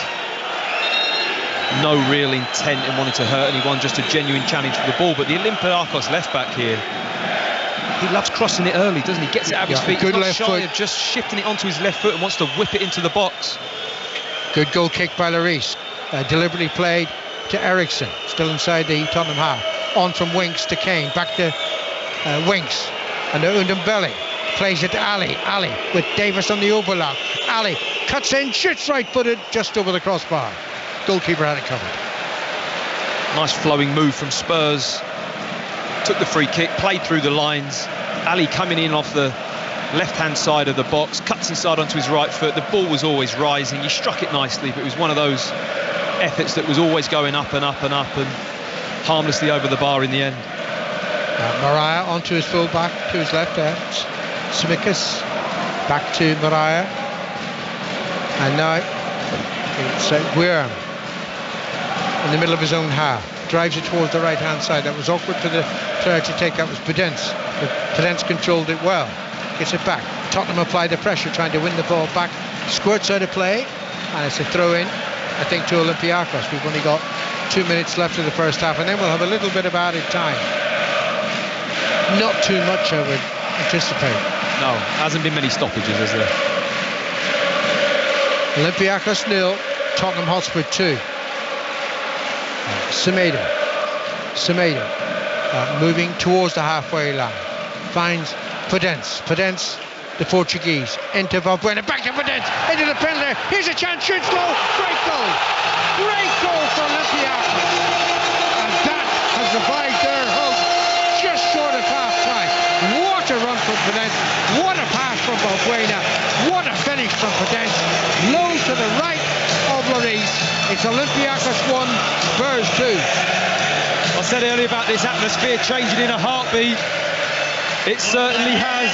no real intent in wanting to hurt anyone, just a genuine challenge for the ball. But the Olympiacos left back here, he loves crossing it early, doesn't he? Gets it out of his feet. Good He's not left shy foot. of just shifting it onto his left foot and wants to whip it into the box. Good goal kick by Lloris, deliberately played to Eriksson, still inside the Tottenham half. On from Winks to Kane, back to Winks, and Ndombele plays it to Ali. Ali with Davis on the overlap. Ali cuts in, shoots right-footed, just over the crossbar. Goalkeeper had it covered. Nice flowing move from Spurs. Took the free kick, played through the lines. Ali coming in off the left-hand side of the box, cuts inside onto his right foot. The ball was always rising. He struck it nicely, but it was one of those efforts that was always going up and up and up and harmlessly over the bar in the end. Mariah onto his full-back, to his left there. Smikis back to Mariah. And now it's Guillaume in the middle of his own half. Drives it towards the right-hand side. That was awkward for the player to take. That was Podence. But Podence controlled it well. Gets it back. Tottenham apply the pressure, trying to win the ball back. Squirts out of play, and it's a throw-in, I think, to Olympiacos. We've only got 2 minutes left of the first half, and then we'll have a little bit of added time. Not too much, I would anticipate. No, hasn't been many stoppages, has there? Olympiacos 0, Tottenham Hotspur 2. Semedo moving towards the halfway line, finds Podence, the Portuguese, into Valbuena, back to Podence, into the penalty, here's a chance, shoots low, great goal for Olympiacos, and that has revived their hope just short of half-time. What a run from Podence, what a pass from Valbuena, what a finish from Podence, low to the right of Lloris. It's Olympiacos 1, Spurs 2. I said earlier about this atmosphere changing in a heartbeat. It certainly has.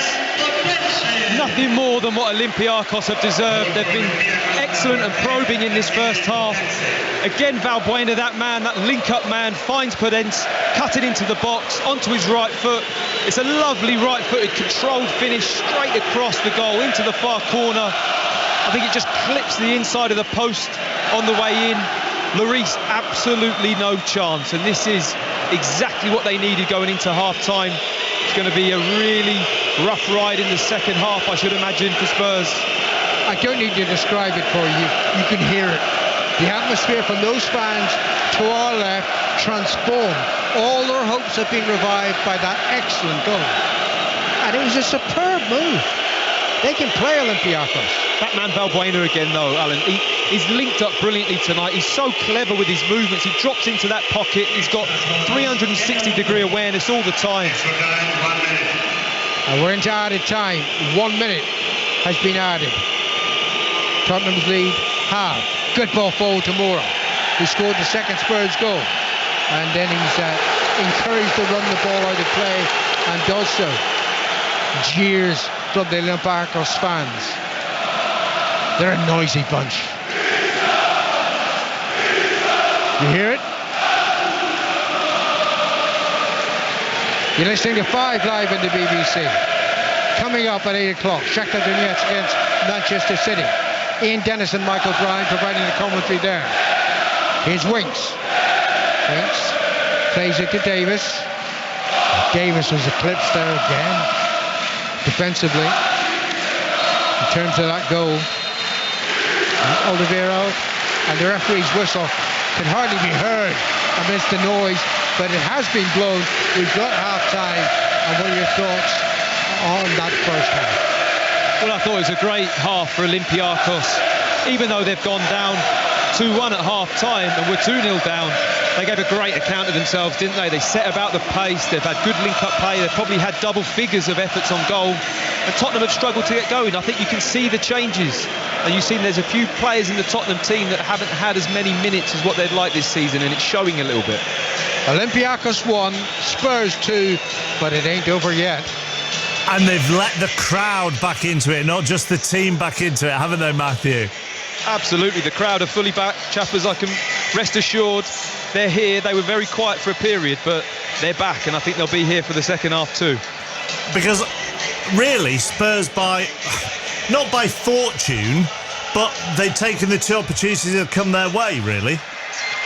Nothing more than what Olympiacos have deserved. They've been excellent and probing in this first half. Again, Valbuena, that link-up man, finds Podence, cutting into the box, onto his right foot. It's a lovely right-footed, controlled finish, straight across the goal, into the far corner. I think it just clips the inside of the post on the way in. Lloris, absolutely no chance, and this is exactly what they needed going into half-time. It's going to be a really rough ride in the second half, I should imagine, for Spurs. I don't need to describe it for you. You can hear it. The atmosphere from those fans to our left transformed. All their hopes have been revived by that excellent goal. And it was a superb move. They can play Olympiacos. That man Valbuena again, though, Alan, he's linked up brilliantly tonight. He's so clever with his movements. He drops into that pocket. He's got 360-degree awareness all the time. And we're into added time. 1 minute has been added. Tottenham's lead half. Good ball forward to Moura, who scored the second Spurs goal. And then he's encouraged to run the ball out of play and does so. Jeers from the Olympiacos fans. They're a noisy bunch. You hear it? You're listening to 5 Live in the BBC. Coming up at 8 o'clock, Shakhtar Donetsk against Manchester City. Ian Dennis and Michael Bryan providing the commentary there. Here's Winks. Winks plays it to Davis. Davis was eclipsed there again, defensively, in terms of that goal. And Oliveira, and the referee's whistle can hardly be heard amidst the noise, but it has been blown. We've got half-time, and what are your thoughts on that first half? Well, I thought it was a great half for Olympiacos. Even though they've gone down 2-1 at half-time and were 2-0 down, they gave a great account of themselves, didn't they? They set about the pace, they've had good link-up play, they've probably had double figures of efforts on goal, and Tottenham have struggled to get going. I think you can see the changes, and you've seen there's a few players in the Tottenham team that haven't had as many minutes as what they'd like this season, and it's showing a little bit. Olympiacos 1, Spurs 2, but it ain't over yet. And they've let the crowd back into it, not just the team back into it, haven't they, Matthew? Absolutely, the crowd are fully back. Chappers, I can rest assured they're here. They were very quiet for a period, but they're back, and I think they'll be here for the second half too. Because really, Spurs not by fortune, but they'd taken the 2 opportunities that have come their way, really.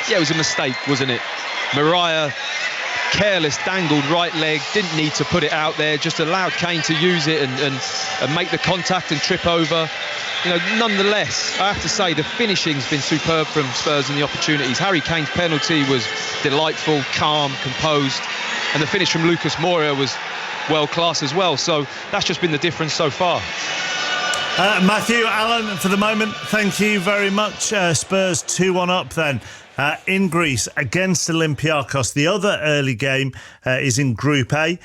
Yeah, it was a mistake, wasn't it? Mariah, careless, dangled right leg, didn't need to put it out there, just allowed Kane to use it and make the contact and trip over. You know, nonetheless, I have to say the finishing's been superb from Spurs and the opportunities. Harry Kane's penalty was delightful, calm, composed, and the finish from Lucas Moura was world class as well. So that's just been the difference so far. Matthew, Alan, for the moment, thank you very much. Spurs 2-1 up then. In Greece against Olympiacos. The other early game is in Group A.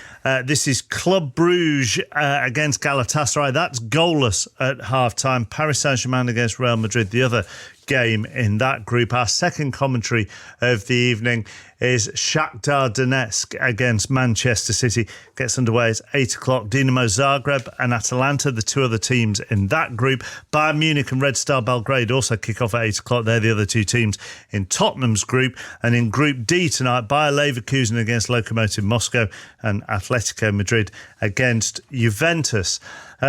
This is Club Brugge against Galatasaray. That's goalless at half-time. Paris Saint-Germain against Real Madrid, the other game in that group. Our second commentary of the evening is Shakhtar Donetsk against Manchester City. Gets underway at 8 o'clock. Dinamo Zagreb and Atalanta, the 2 other teams in that group. Bayern Munich and Red Star Belgrade also kick off at 8 o'clock. They're the other 2 teams in Tottenham's group. And in Group D tonight, Bayer Leverkusen against Lokomotiv Moscow and Atletico Madrid against Juventus.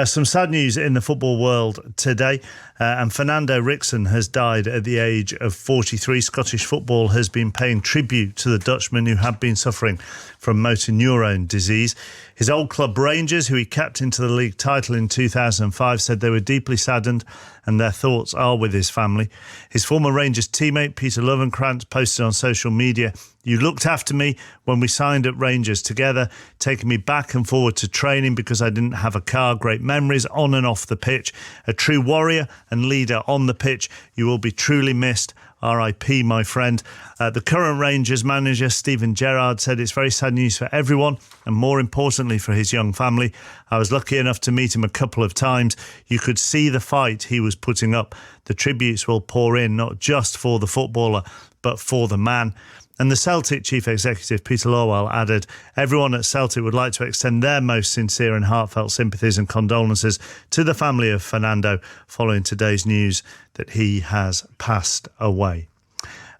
Some sad news in the football world today, and Fernando Ricksen has died at the age of 43. Scottish football has been paying tribute to the Dutchman who had been suffering from motor neurone disease. His old club Rangers, who he kept into the league title in 2005, said they were deeply saddened and their thoughts are with his family. His former Rangers teammate Peter Lovenkrantz posted on social media, "You looked after me when we signed at Rangers together, taking me back and forward to training because I didn't have a car. Great memories on and off the pitch. A true warrior and leader on the pitch. You will be truly missed. R.I.P. my friend." The current Rangers manager, Steven Gerrard, said it's very sad news for everyone and more importantly for his young family. "I was lucky enough to meet him a couple of times. You could see the fight he was putting up. The tributes will pour in not just for the footballer but for the man." And the Celtic chief executive, Peter Lawwell, added, "Everyone at Celtic would like to extend their most sincere and heartfelt sympathies and condolences to the family of Fernando following today's news that he has passed away."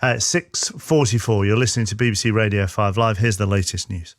6:44, you're listening to BBC Radio 5 Live. Here's the latest news.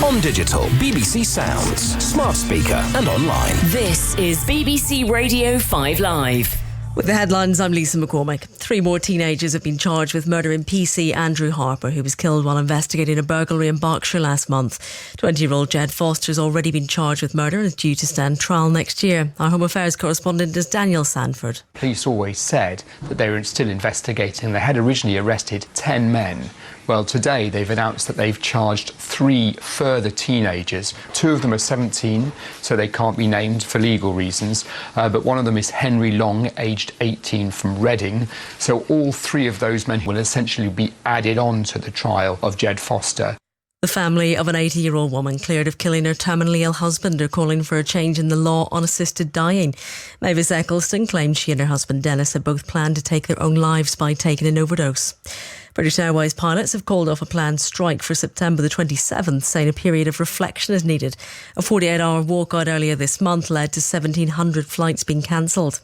On digital, BBC Sounds, smart speaker and online. This is BBC Radio 5 Live. With the headlines, I'm Lisa McCormick. 3 more teenagers have been charged with murdering PC Andrew Harper, who was killed while investigating a burglary in Berkshire last month. 20-year-old Jed Foster has already been charged with murder and is due to stand trial next year. Our Home Affairs correspondent is Daniel Sanford. Police always said that they were still investigating. They had originally arrested 10 men. Well, today they've announced that they've charged 3 further teenagers. 2 of them are 17, so they can't be named for legal reasons. But one of them is Henry Long, aged 18, from Reading. So all 3 of those men will essentially be added on to the trial of Jed Foster. The family of an 80-year-old woman cleared of killing her terminally ill husband are calling for a change in the law on assisted dying. Mavis Eccleston claimed she and her husband Dennis had both planned to take their own lives by taking an overdose. British Airways pilots have called off a planned strike for September the 27th, saying a period of reflection is needed. A 48-hour walkout earlier this month led to 1,700 flights being cancelled.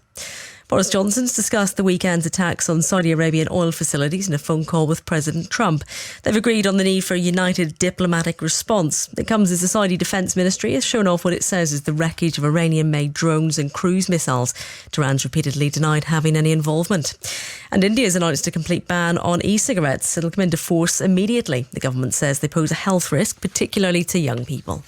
Boris Johnson's discussed the weekend's attacks on Saudi Arabian oil facilities in a phone call with President Trump. They've agreed on the need for a united diplomatic response. It comes as the Saudi Defence Ministry has shown off what it says is the wreckage of Iranian-made drones and cruise missiles. Tehran's repeatedly denied having any involvement. And India's announced a complete ban on e-cigarettes. It'll come into force immediately. The government says they pose a health risk, particularly to young people.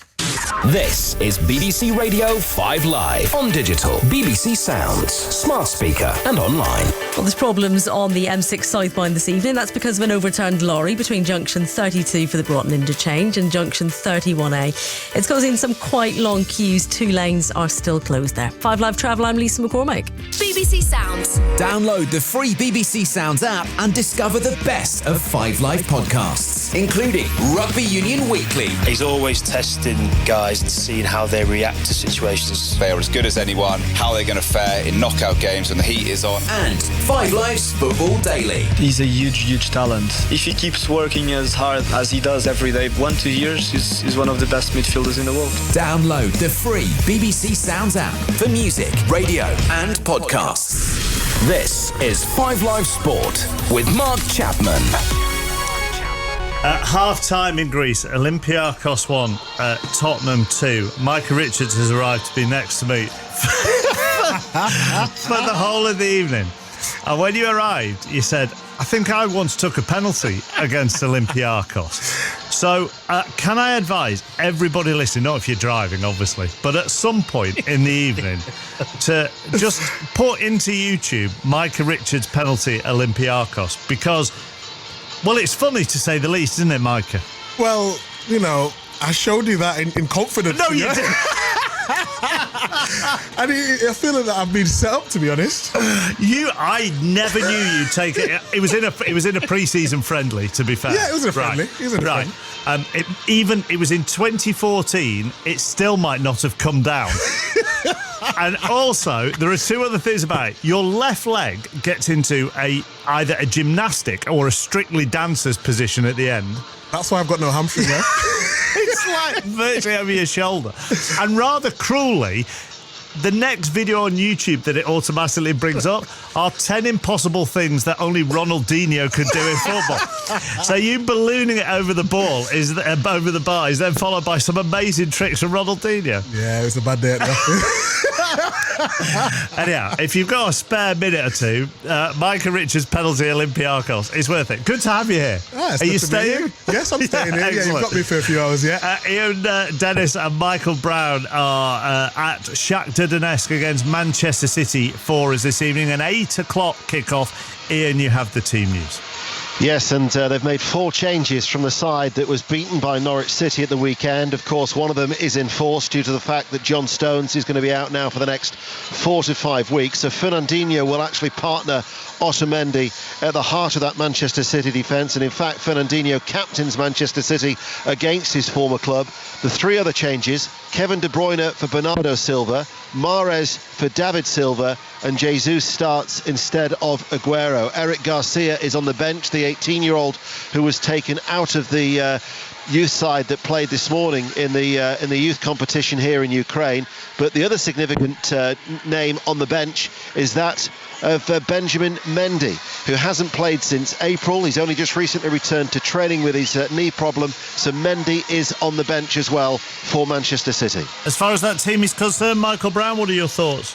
This is BBC Radio 5 Live on digital, BBC Sounds, smart speaker and online. Well, there's problems on the M6 southbound this evening. That's because of an overturned lorry between junction 32 for the Broughton interchange and junction 31A. It's causing some quite long queues. 2 lanes are still closed there. 5 Live Travel, I'm Lisa McCormick. BBC Sounds. Download the free BBC Sounds app and discover the best of 5 Live podcasts, including Rugby Union Weekly. He's always testing guys and seeing how they react to situations. They are as good as anyone, how they're going to fare in knockout games when the heat is on. And 5 Live's Football Daily. He's a huge talent. If he keeps working as hard as he does every day, 1-2 years, he's one of the best midfielders in the world. Download the free BBC Sounds app for music, radio and podcasts. This is 5 Live Sport with Mark Chapman. At half-time in Greece, Olympiacos 1, Tottenham 2. Micah Richards has arrived to be next to me for the whole of the evening. And when you arrived, you said, I think I once took a penalty against Olympiacos. So can I advise everybody listening, not if you're driving, obviously, but at some point in the evening, to just put into YouTube Micah Richards penalty Olympiacos, because... well, it's funny to say the least, isn't it, Micah? Well, you know, I showed you that in confidence. No, you didn't. And I feel that I've been set up, to be honest. I never knew you'd take it. It was in a pre-season friendly, to be fair. Yeah, it was a friendly. Right. It was a friendly. It was in 2014. It still might not have come down. And also, there are 2 other things about it. Your left leg gets into either a gymnastic or a strictly dancer's position at the end. That's why I've got no hamstring there. It's like virtually over your shoulder. And rather cruelly, the next video on YouTube that it automatically brings up are 10 impossible things that only Ronaldinho could do in football. So you ballooning it over the over the bar is then followed by some amazing tricks from Ronaldinho. Yeah, it was a bad day at the office. Anyhow, if you've got a spare minute or 2, Micah Richards penalty Olympiacos, it's worth it. Good to have you here. Yeah, are you staying? Yes, I'm staying here. Yeah, you've got me for a few hours, yeah. Ian Dennis and Michael Brown are at Shakhtar Donetsk against Manchester City for us this evening. An 8 o'clock kickoff. Ian, you have the team news. Yes, and they've made 4 changes from the side that was beaten by Norwich City at the weekend. Of course, one of them is enforced due to the fact that John Stones is going to be out now for the next 4 to 5 weeks. So Fernandinho will actually partner Otamendi at the heart of that Manchester City defence. And in fact, Fernandinho captains Manchester City against his former club. The 3 other changes: Kevin De Bruyne for Bernardo Silva, Mahrez for David Silva, and Jesus starts instead of Aguero. Eric Garcia is on the bench, the 18-year-old who was taken out of the youth side that played this morning in the youth competition here in Ukraine. But the other significant name on the bench is that of Benjamin Mendy, who hasn't played since April. He's only just recently returned to training with his knee problem. So Mendy is on the bench as well for Manchester City. As far as that team is concerned, Michael Brown, what are your thoughts?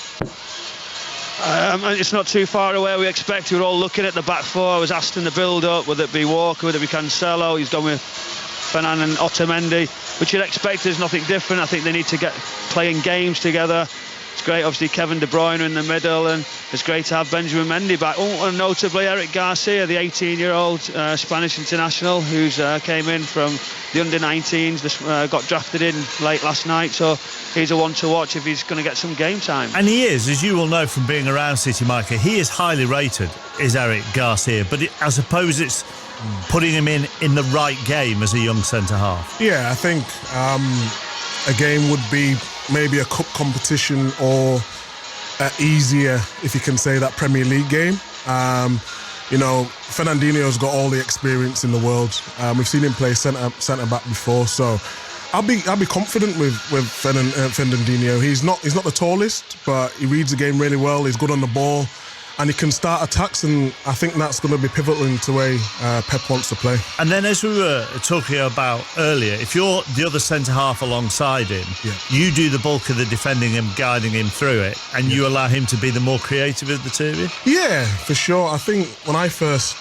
It's not too far away. We expect. We're all looking at the back four. I was asked in the build-up, whether it be Walker, whether it be Cancelo. He's gone with Fernand and Otamendi, which you'd expect. There's nothing different. I think they need to get playing games together. It's great, obviously, Kevin De Bruyne in the middle, and it's great to have Benjamin Mendy back. Oh, and notably Eric Garcia, the 18-year-old Spanish international who's came in from the under-19s, got drafted in late last night, so he's a one to watch if he's going to get some game time. And he is, as you will know from being around City, Micah, he is highly rated, is Eric Garcia, but I suppose it's putting him in the right game as a young centre-half. Yeah, I think a game would be maybe a cup competition or easier, if you can say that, Premier League game. Fernandinho's got all the experience in the world. We've seen him play centre back before, so I'll be confident with Fernandinho. He's not the tallest, but he reads the game really well. He's good on the ball, and he can start attacks, and I think that's going to be pivotal into the way Pep wants to play. And then, as we were talking about earlier, if you're the other centre-half alongside him, you do the bulk of the defending and guiding him through it, and you allow him to be the more creative of the two of you? Yeah, for sure. I think when I first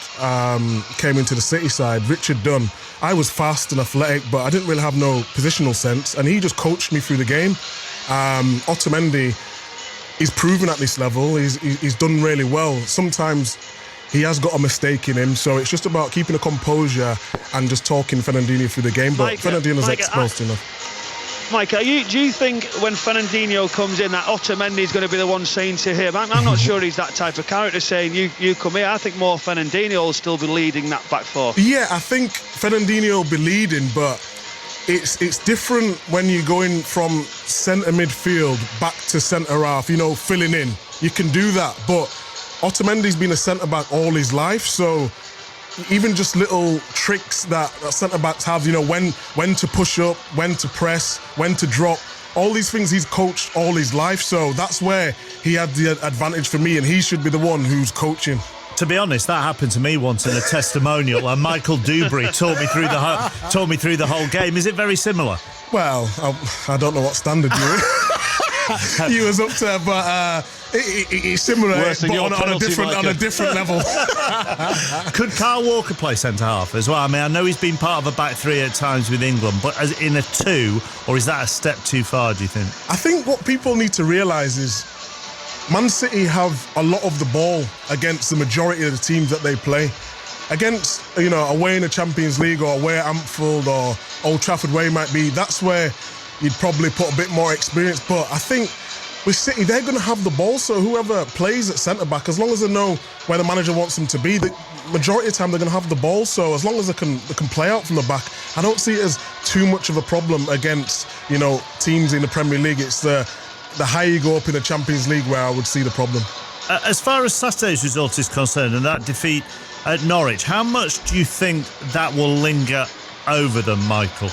came into the City side, Richard Dunn, I was fast and athletic, but I didn't really have no positional sense, and he just coached me through the game. Otamendi, he's proven at this level. He's done really well. Sometimes he has got a mistake in him, so it's just about keeping a composure and just talking Fernandinho through the game. But Fernandinho's exposed enough. Mike, do you think when Fernandinho comes in that Otamendi is going to be the one saying to him, I'm not sure he's that type of character, saying you come here? I think more Fernandinho will still be leading that back four. Yeah, I think Fernandinho will be leading, but it's different when you're going from centre midfield back to centre half, filling in. You can do that, but Otamendi's been a centre back all his life, so even just little tricks that centre backs have, when to push up, when to press, when to drop, all these things he's coached all his life, so that's where he had the advantage for me, and he should be the one who's coaching. To be honest, that happened to me once in a testimonial, and Michael Dubry taught me through the whole game. Is it very similar? Well, I don't know what standard you was up to, but it's similar, but on a different level. Could Kyle Walker play centre half as well? I mean, I know he's been part of a back three at times with England, but as in a two, or is that a step too far, do you think? I think what people need to realise is Man City have a lot of the ball against the majority of the teams that they play. Against, away in the Champions League or away at Anfield or Old Trafford, where it might be, that's where you'd probably put a bit more experience. But I think with City, they're going to have the ball, so whoever plays at centre-back, as long as they know where the manager wants them to be, the majority of the time they're going to have the ball, so as long as they can play out from the back, I don't see it as too much of a problem against, teams in the Premier League. It's the higher you go up in the Champions League where I would see the problem. As far as Saturday's result is concerned and that defeat at Norwich, how much do you think that will linger over them, Michael?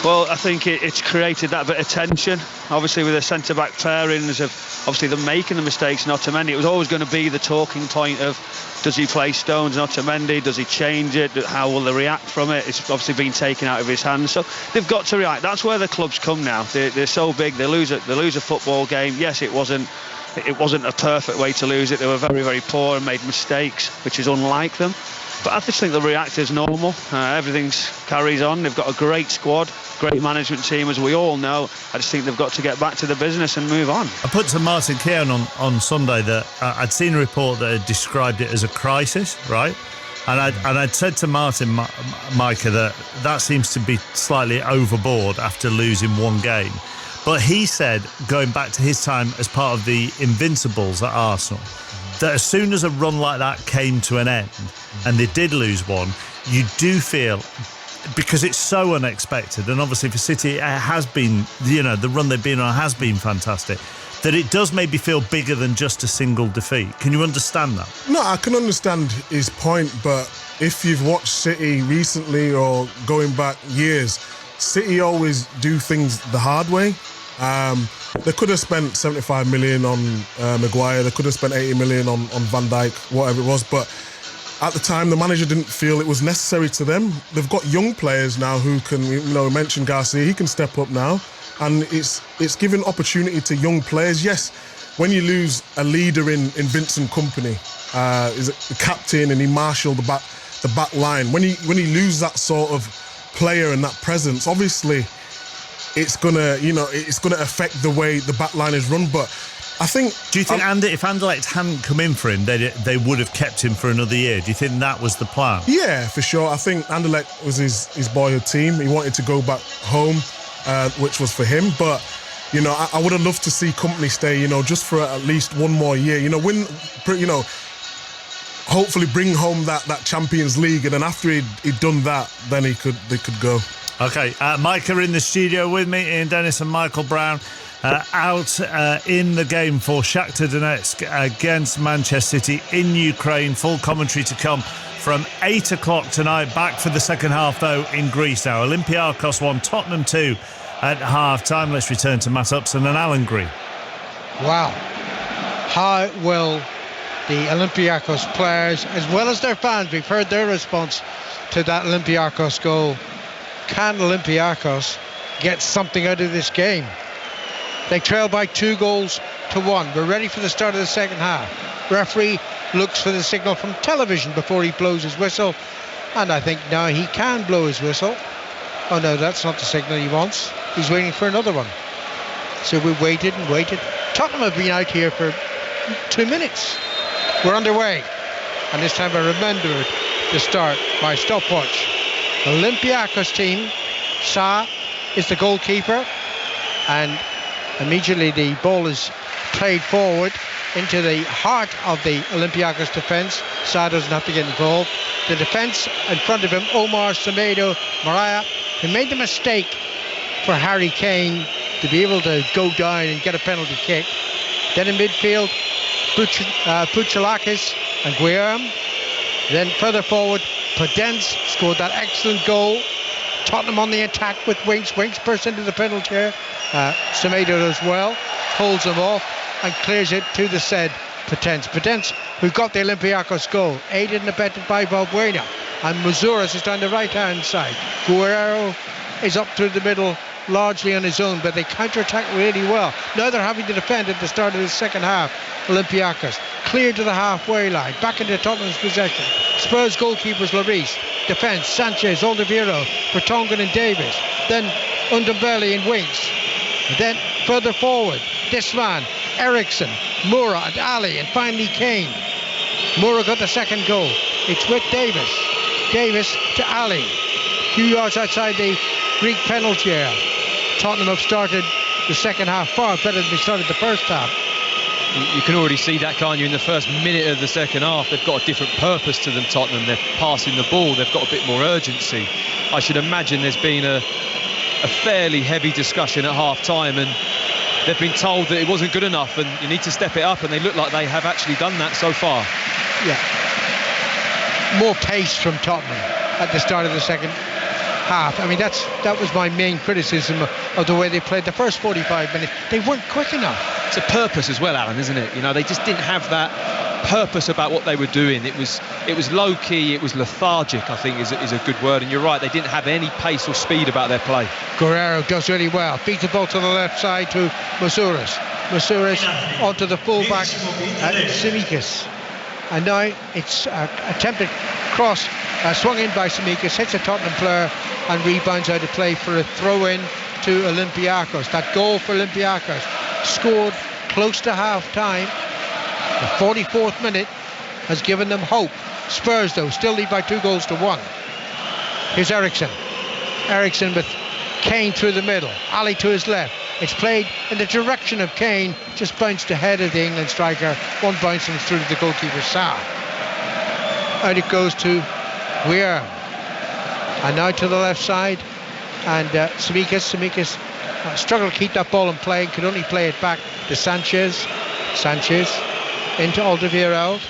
Well, I think it's created that bit of tension. Obviously, with the centre-back pairings of obviously them making the mistakes in Otamendi, it was always going to be the talking point of, does he play Stones and Otamendi? Does he change it? How will they react from it? It's obviously been taken out of his hands, so they've got to react. That's where the clubs come now. They're so big. They lose a football game. Yes, it wasn't a perfect way to lose it. They were very, very poor and made mistakes, which is unlike them. But I just think they'll react as normal. Everything carries on. They've got a great squad, great management team, as we all know. I just think they've got to get back to the business and move on. I put to Martin Keown on Sunday that I'd seen a report that had described it as a crisis, right? And I'd said to Martin, Micah, that seems to be slightly overboard after losing one game. But he said, going back to his time as part of the Invincibles at Arsenal, that as soon as a run like that came to an end and they did lose one, you do feel, because it's so unexpected, and obviously for City it has been, the run they've been on has been fantastic, that it does maybe feel bigger than just a single defeat. Can you understand that? No, I can understand his point, but if you've watched City recently or going back years, City always do things the hard way. They could have spent 75 million on Maguire, they could have spent 80 million on Van Dijk, whatever it was, but at the time the manager didn't feel it was necessary to them. They've got young players now who can, we mentioned Garcia, he can step up now, and it's giving opportunity to young players. Yes, when you lose a leader in Vincent Kompany, is the captain, and he marshalled the back line. When you lose that sort of player and that presence, obviously it's gonna affect the way the back line is run. But I think. Do you think if Anderlecht hadn't come in for him, they would have kept him for another year? Do you think that was the plan? Yeah, for sure. I think Anderlecht was his boyhood team. He wanted to go back home, which was for him. But I would have loved to see Kompany stay. Just for at least one more year. Win. Hopefully bring home that Champions League, and then after he'd done that, then they could go. Okay, Micah in the studio with me, Ian Dennis and Michael Brown. Out in the game for Shakhtar Donetsk against Manchester City in Ukraine. Full commentary to come from 8 o'clock tonight. Back for the second half, though, in Greece now. Olympiacos 1, Tottenham 2 at half-time. Let's return to Matt Upson and Alan Green. Wow. How will the Olympiacos players, as well as their fans, we've heard their response to that Olympiacos goal. Can Olympiacos get something out of this game? They trail by 2-1. We're ready for the start of the second half. Referee looks for the signal from television before he blows his whistle, and I think now he can blow his whistle. Oh no, that's not the signal he wants. He's waiting for another one. So we waited and waited. Tottenham have been out here for 2 minutes. We're underway, and this time I remembered to start my stopwatch. Olympiacos team, Sa is the goalkeeper, and immediately the ball is played forward into the heart of the Olympiacos defence. Sa doesn't have to get involved. The defence in front of him, Omar, Semedo, Mariah, who made the mistake for Harry Kane to be able to go down and get a penalty kick. Then in midfield, Puchalakis and Guilherme. Then further forward, Podence scored that excellent goal. Tottenham on the attack with Winks. Winks bursts into the penalty area. Semedo as well, holds him off and clears it to the said Podence. Podence, who got the Olympiacos goal, aided and abetted by Valbuena. And Mazouras is down the right-hand side. Guerrero is up through the middle, largely on his own, but they counter-attack really well. Now they're having to defend at the start of the second half. Olympiacos clear to the halfway line, back into Tottenham's possession. Spurs goalkeepers Lloris, defence Sanchez, Alderweireld, Vertonghen and Davis. Then Ndombele and Winks. And then further forward, this man, Eriksson, Moura and Ali, and finally Kane. Moura got the second goal. It's with Davis. Davis to Ali. A few yards outside the Greek penalty area. Tottenham have started the second half far better than they started the first half. You can already see that, can't you? In the first minute of the second half, they've got a different purpose to them, Tottenham. They're passing the ball, they've got a bit more urgency. I should imagine there's been a fairly heavy discussion at half-time, and they've been told that it wasn't good enough and you need to step it up, and they look like they have actually done that so far. Yeah. More pace from Tottenham at the start of the second half. I mean, that was my main criticism of the way they played the first 45 minutes. They weren't quick enough. It's a purpose as well, Alan, isn't it? You know, they just didn't have that purpose about what they were doing. It was low-key, it was lethargic, I think is a good word. And you're right, they didn't have any pace or speed about their play. Guerrero does really well. Feeds the ball to the left side to Mazouras. Mazouras onto the fullback, Tsimikas. And now it's attempted cross, swung in by Tsimikas, hits a Tottenham player and rebounds out of play for a throw-in to Olympiacos. That goal for Olympiacos, scored close to half-time. The 44th minute has given them hope. Spurs, though, still lead by 2-1. Here's Eriksson. Eriksson with Kane through the middle. Ali to his left. It's played in the direction of Kane, just bounced ahead of the England striker. One bounce and it's through to the goalkeeper, Sa. Out it goes to Weir. And now to the left side. And Tsimikas struggled to keep that ball in play, could only play it back to Sanchez. Sanchez into Alderweireld.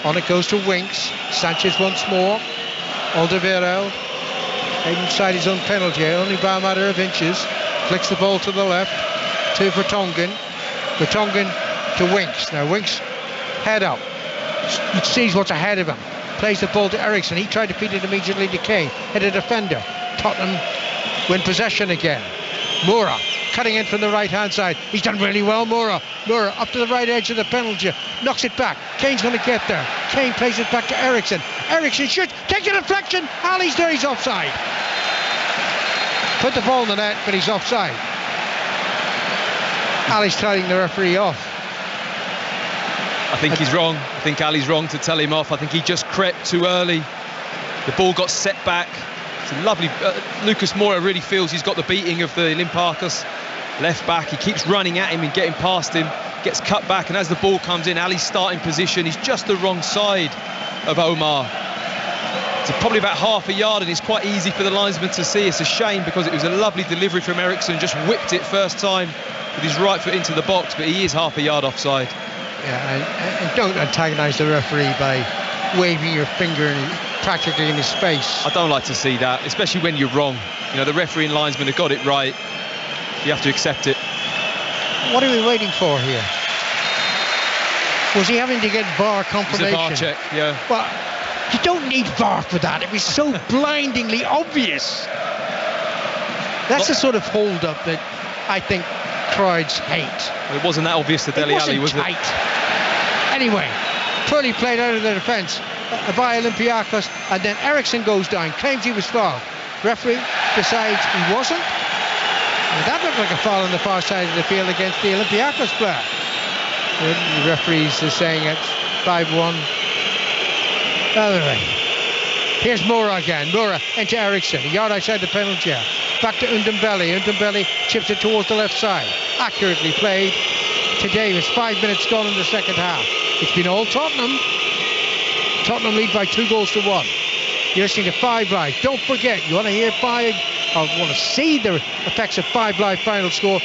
On it goes to Winks. Sanchez once more. Alderweireld inside his own penalty, only by a matter of inches. Flicks the ball to the left to Vertonghen. Vertonghen to Winks. Now Winks head up. He sees what's ahead of him. Plays the ball to Eriksson. He tried to feed it immediately to Kane. Hit a defender. Tottenham win possession again. Moura cutting in from the right-hand side. He's done really well, Moura. Moura up to the right edge of the penalty, knocks it back. Kane's going to get there. Kane plays it back to Eriksson. Eriksson shoots, takes a deflection. Ali's there, he's offside. Put the ball in the net, but he's offside. Ali's telling the referee off. I think he's wrong. I think Ali's wrong to tell him off. I think he just crept too early. The ball got set back. It's a lovely... Lucas Moura really feels he's got the beating of the Olympiacos left back. He keeps running at him and getting past him. Gets cut back, and as the ball comes in, Ali's starting position. He's just the wrong side of Omar. It's probably about half a yard, and it's quite easy for the linesman to see. It's a shame because it was a lovely delivery from Eriksson. Just whipped it first time with his right foot into the box, but he is half a yard offside. Yeah, and don't antagonise the referee by waving your finger practically in his face. I don't like to see that, especially when you're wrong. You know, the referee and linesman have got it right. You have to accept it. What are we waiting for here? Was he having to get VAR confirmation? It was a VAR check, yeah. Well, you don't need VAR for that. It was so blindingly obvious. That's the sort of hold-up that I think crowds hate. It wasn't that obvious to Dele Alli, was it? Anyway, poorly played out of the defence by Olympiacos, and then Eriksson goes down, claims he was fouled. Referee decides he wasn't. And that looked like a foul on the far side of the field against the Olympiacos player. The referees are saying it's 5-1. Anyway, here's Moura again. Moura into Eriksson, a yard outside the penalty area. Back to Ndombele. Ndombele chips it towards the left side. Accurately played to Davis. 5 minutes gone in the second half. It's been all Tottenham. Tottenham lead by 2-1. You're listening to 5 Live. Don't forget, you want to hear 5, or want to see the effects of 5 Live final score,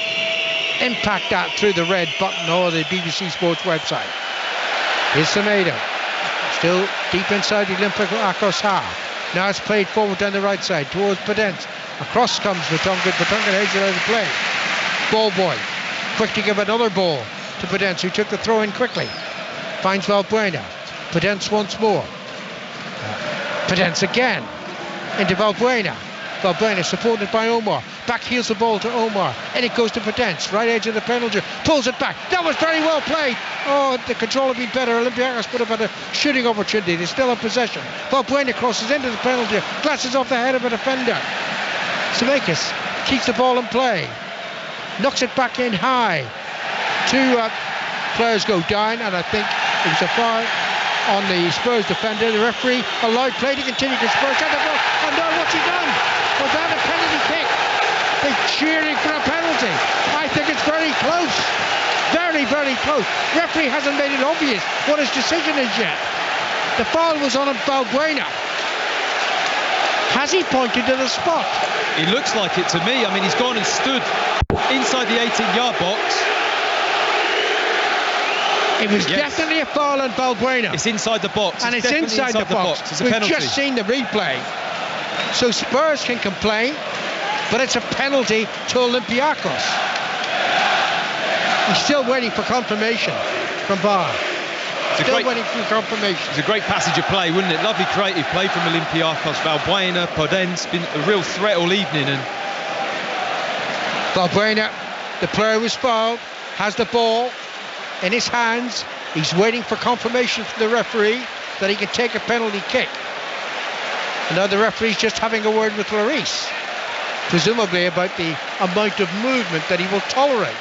impact that through the red button or the BBC Sports website. Here's Semedo. Still deep inside the Olympiacos half. Now it's played forward down the right side towards Podence. Across comes Vertonghen. Vertonghen heads it out of play. Ball boy. Quick to give another ball to Podence, who took the throw in quickly. Finds Valbuena. Podence once more. Podence again. Into Valbuena. Valbuena supported by Omar. Back heels the ball to Omar. And it goes to Podence. Right edge of the penalty. Pulls it back. That was very well played. Oh, the control had been better. Olympiacos would have had a shooting opportunity. They still have possession. Valbuena crosses into the penalty. Glasses off the head of a defender. Zemeckis keeps the ball in play. Knocks it back in high. Two players go down, and I think it was a foul on the Spurs defender. The referee allowed play to continue to Spurs. And now what's he done? Was that a penalty kick? They're cheering for a penalty. I think it's very close. Very, very close. Referee hasn't made it obvious what his decision is yet. The foul was on Valbuena. Has he pointed to the spot? He looks like it to me. I mean, he's gone and stood inside the 18-yard box. It was definitely a foul on Valbuena. It's inside the box. And it's inside the box. It's a We've penalty. just seen the replay. So Spurs can complain, but it's a penalty to Olympiacos. He's still waiting for confirmation from VAR. Waiting for confirmation. It's a great passage of play, wouldn't it? Lovely creative play from Olympiacos. Valbuena, Podence, been a real threat all evening. And Valbuena, the player was fouled, has the ball in his hands. He's waiting for confirmation from the referee that he can take a penalty kick. And now the referee's just having a word with Lloris, presumably about the amount of movement that he will tolerate.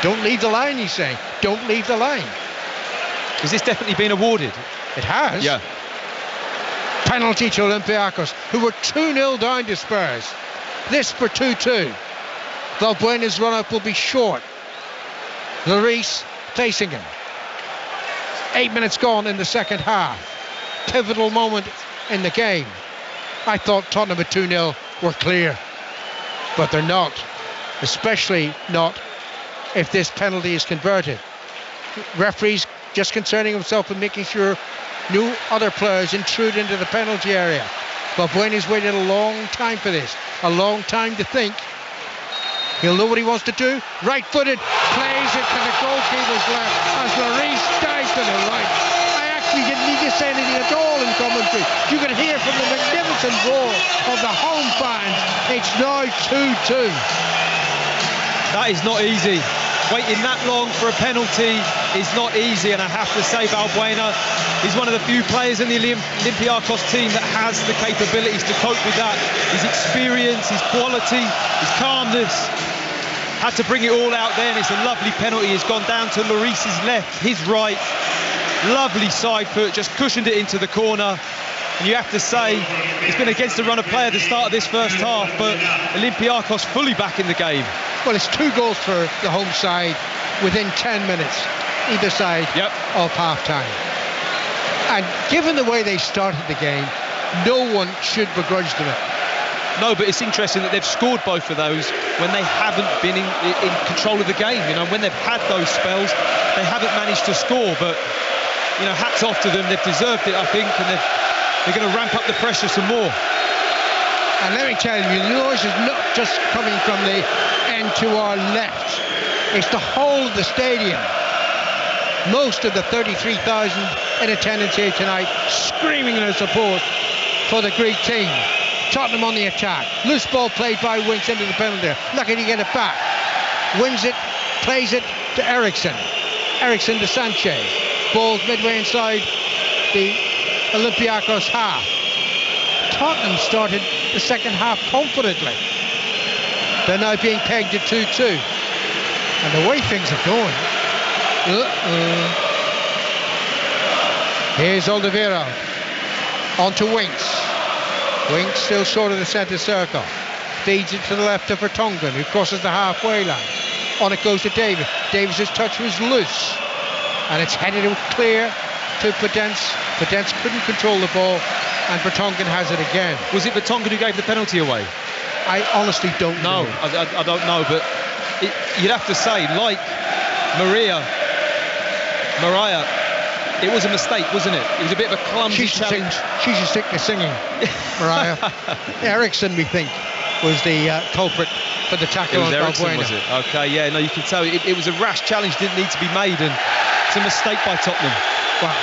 Don't leave the line, he's saying. Don't leave the line. Has this definitely been awarded? It has. Yeah. Penalty to Olympiacos, who were 2-0 down to Spurs. This for 2-2. Valbuena's run-up will be short. Lloris facing him. 8 minutes gone in the second half. Pivotal moment in the game. I thought Tottenham at 2-0 were clear, but they're not. Especially not if this penalty is converted. Referee's just concerning himself with making sure no other players intrude into the penalty area. Valbuena's waited a long time for this, a long time to think. He'll know what he wants to do. Right-footed, plays it to the goalkeeper's left as Lloris dives to the right. I actually didn't need to say anything at all in commentary. You could hear from the magnificent roar of the home fans. It's now 2-2. That is not easy. Waiting that long for a penalty is not easy, and I have to say Balbuena is one of the few players in the Olympiacos team that has the capabilities to cope with that. His experience, his quality, his calmness. Had to bring it all out there, and it's a lovely penalty. It's gone down to Lloris's left, his right. Lovely side foot, just cushioned it into the corner. And you have to say, it's been against the run of play at the start of this first half, but Olympiacos fully back in the game. Well, it's 2 goals for the home side within 10 minutes, either side of half-time. And given the way they started the game, no one should begrudge them it. No, but it's interesting that they've scored both of those when they haven't been in control of the game. You know, when they've had those spells, they haven't managed to score. But, you know, hats off to them. They've deserved it, I think, and they're going to ramp up the pressure some more. And let me tell you, the noise is not just coming from the end to our left. It's the whole of the stadium. Most of the 33,000 in attendance here tonight screaming their support for the Greek team. Tottenham on the attack. Loose ball played by Winks into the penalty area. Lucky to get it back. Wins it, plays it to Eriksson. Eriksson to Sanchez. Ball's midway inside the Olympiacos half. Tottenham started the second half confidently. They're now being pegged at 2-2. And the way things are going. Here's Alderweireld. On to Winks. Winks still short of the centre circle. Feeds it to the left of Vertonghen, who crosses the halfway line. On it goes to Davis. Davis's touch was loose. And it's headed clear to Podence. Podence couldn't control the ball, and Vertonghen has it again. Was it Vertonghen who gave the penalty away? I honestly don't know. I don't know, but you'd have to say, like Maria, it was a mistake, wasn't it? It was a bit of a clumsy challenge. She should stick to singing, Mariah. Eriksson, we think, was the culprit for the tackle on Balbuena. Was it? Okay, yeah, no, you can tell it was a rash challenge, didn't need to be made, and it's a mistake by Tottenham. Well,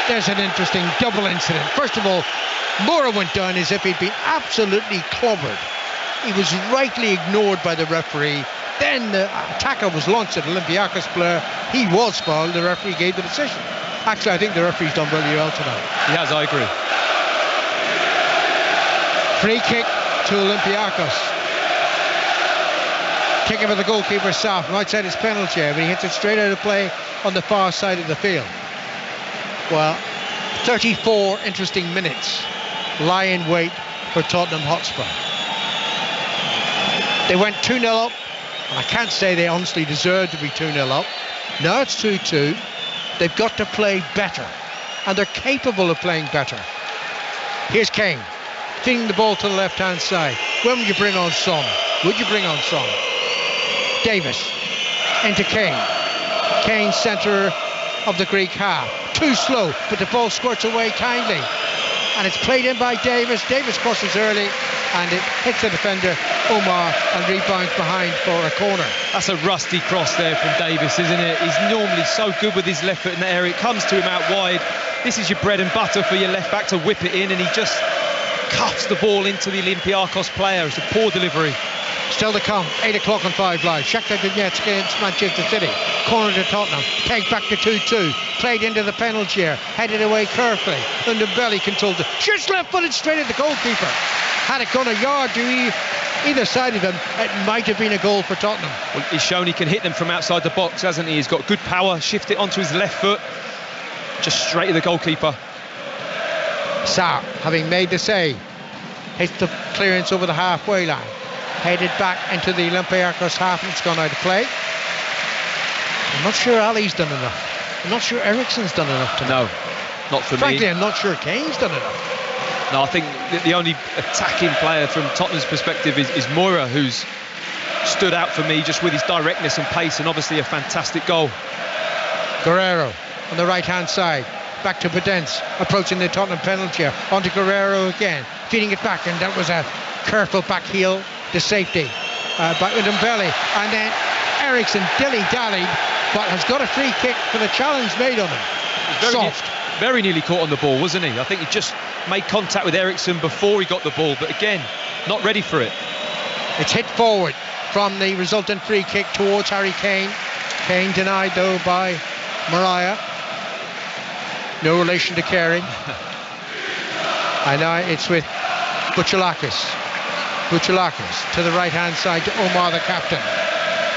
there's an interesting double incident. First of all, Moura went down as if he'd been absolutely clobbered. He was rightly ignored by the referee. Then the tackle was launched at Olympiacos player. He was fouled. The referee gave the decision. Actually, I think the referee's done really well tonight. He has, I agree. Free kick to Olympiacos. Kicking for the goalkeeper, Saf, from outside his penalty area, but he hits it straight out of play on the far side of the field. Well, 34 interesting minutes lie in wait for Tottenham Hotspur. They went 2-0 up, and I can't say they honestly deserved to be 2-0 up. Now it's 2-2. They've got to play better, and they're capable of playing better. Here's Kane, feeding the ball to the left-hand side. When would you bring on Son? Would you bring on Son? Davis into Kane. Kane, centre of the Greek half. Too slow, but the ball squirts away kindly. And it's played in by Davis. Davis crosses early, and it hits the defender, Omar, and rebounds behind for a corner. That's a rusty cross there from Davis, isn't it? He's normally so good with his left foot in the area. It comes to him out wide. This is your bread and butter for your left back to whip it in, and he just cuffs the ball into the Olympiacos player. It's a poor delivery. Still to come, 8 o'clock on 5 Live. Shakhtar Donetsk against Manchester City. Corner to Tottenham. Pegged back to 2-2. Played into the penalty area. Headed away carefully. Under belly controlled it. Shoots left-footed straight at the goalkeeper. Had it gone a yard to either side of him, it might have been a goal for Tottenham. Well, he's shown he can hit them from outside the box, hasn't he? He's got good power. Shift it onto his left foot. Just straight at the goalkeeper. Sarr, having made the save, hits the clearance over the halfway line. Headed back into the Olympiacos half, and it's gone out of play. I'm not sure Ali's done enough. I'm not sure Eriksson's done enough tonight. No, not for me. Frankly, I'm not sure Kane's done enough. No, I think the only attacking player from Tottenham's perspective is Moura, who's stood out for me just with his directness and pace, and obviously a fantastic goal. Guerrero on the right-hand side. Back to Podence, approaching the Tottenham penalty area. On to Guerrero again, feeding it back, and that was a careful back heel to safety by Ndombele, and then Eriksson dilly-dallied, but has got a free kick for the challenge made on him. Soft. Very nearly caught on the ball, wasn't he? I think he just made contact with Eriksson before he got the ball, but again, not ready for it. It's hit forward. from the resultant free kick towards Harry Kane. Kane denied though by Mariah. No relation to Carey. And now it's with Bouchalakis. Bouchalakis to the right hand side to Omar, the captain.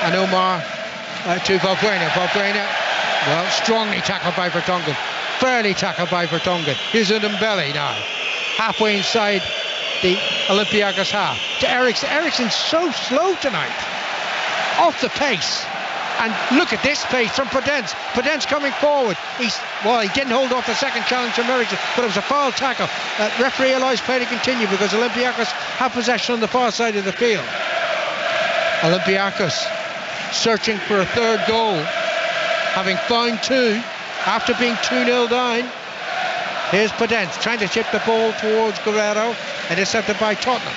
And Omar to Valbuena. Valbuena, well, strongly tackled by Vertonghen. Fairly tackled by Vertonghen. Here's Ndombele now. Halfway inside the Olympiacos half. To Eriksen. Eriksen's so slow tonight. Off the pace. And look at this pace from Podence. Podence coming forward. He didn't hold off the second challenge from Eriksen, but it was a foul tackle. Referee allows play to continue because Olympiacos have possession on the far side of the field. Olympiacos searching for a third goal, having found two after being 2-0 down. Here's Podence trying to chip the ball towards Guerrero, intercepted by Tottenham.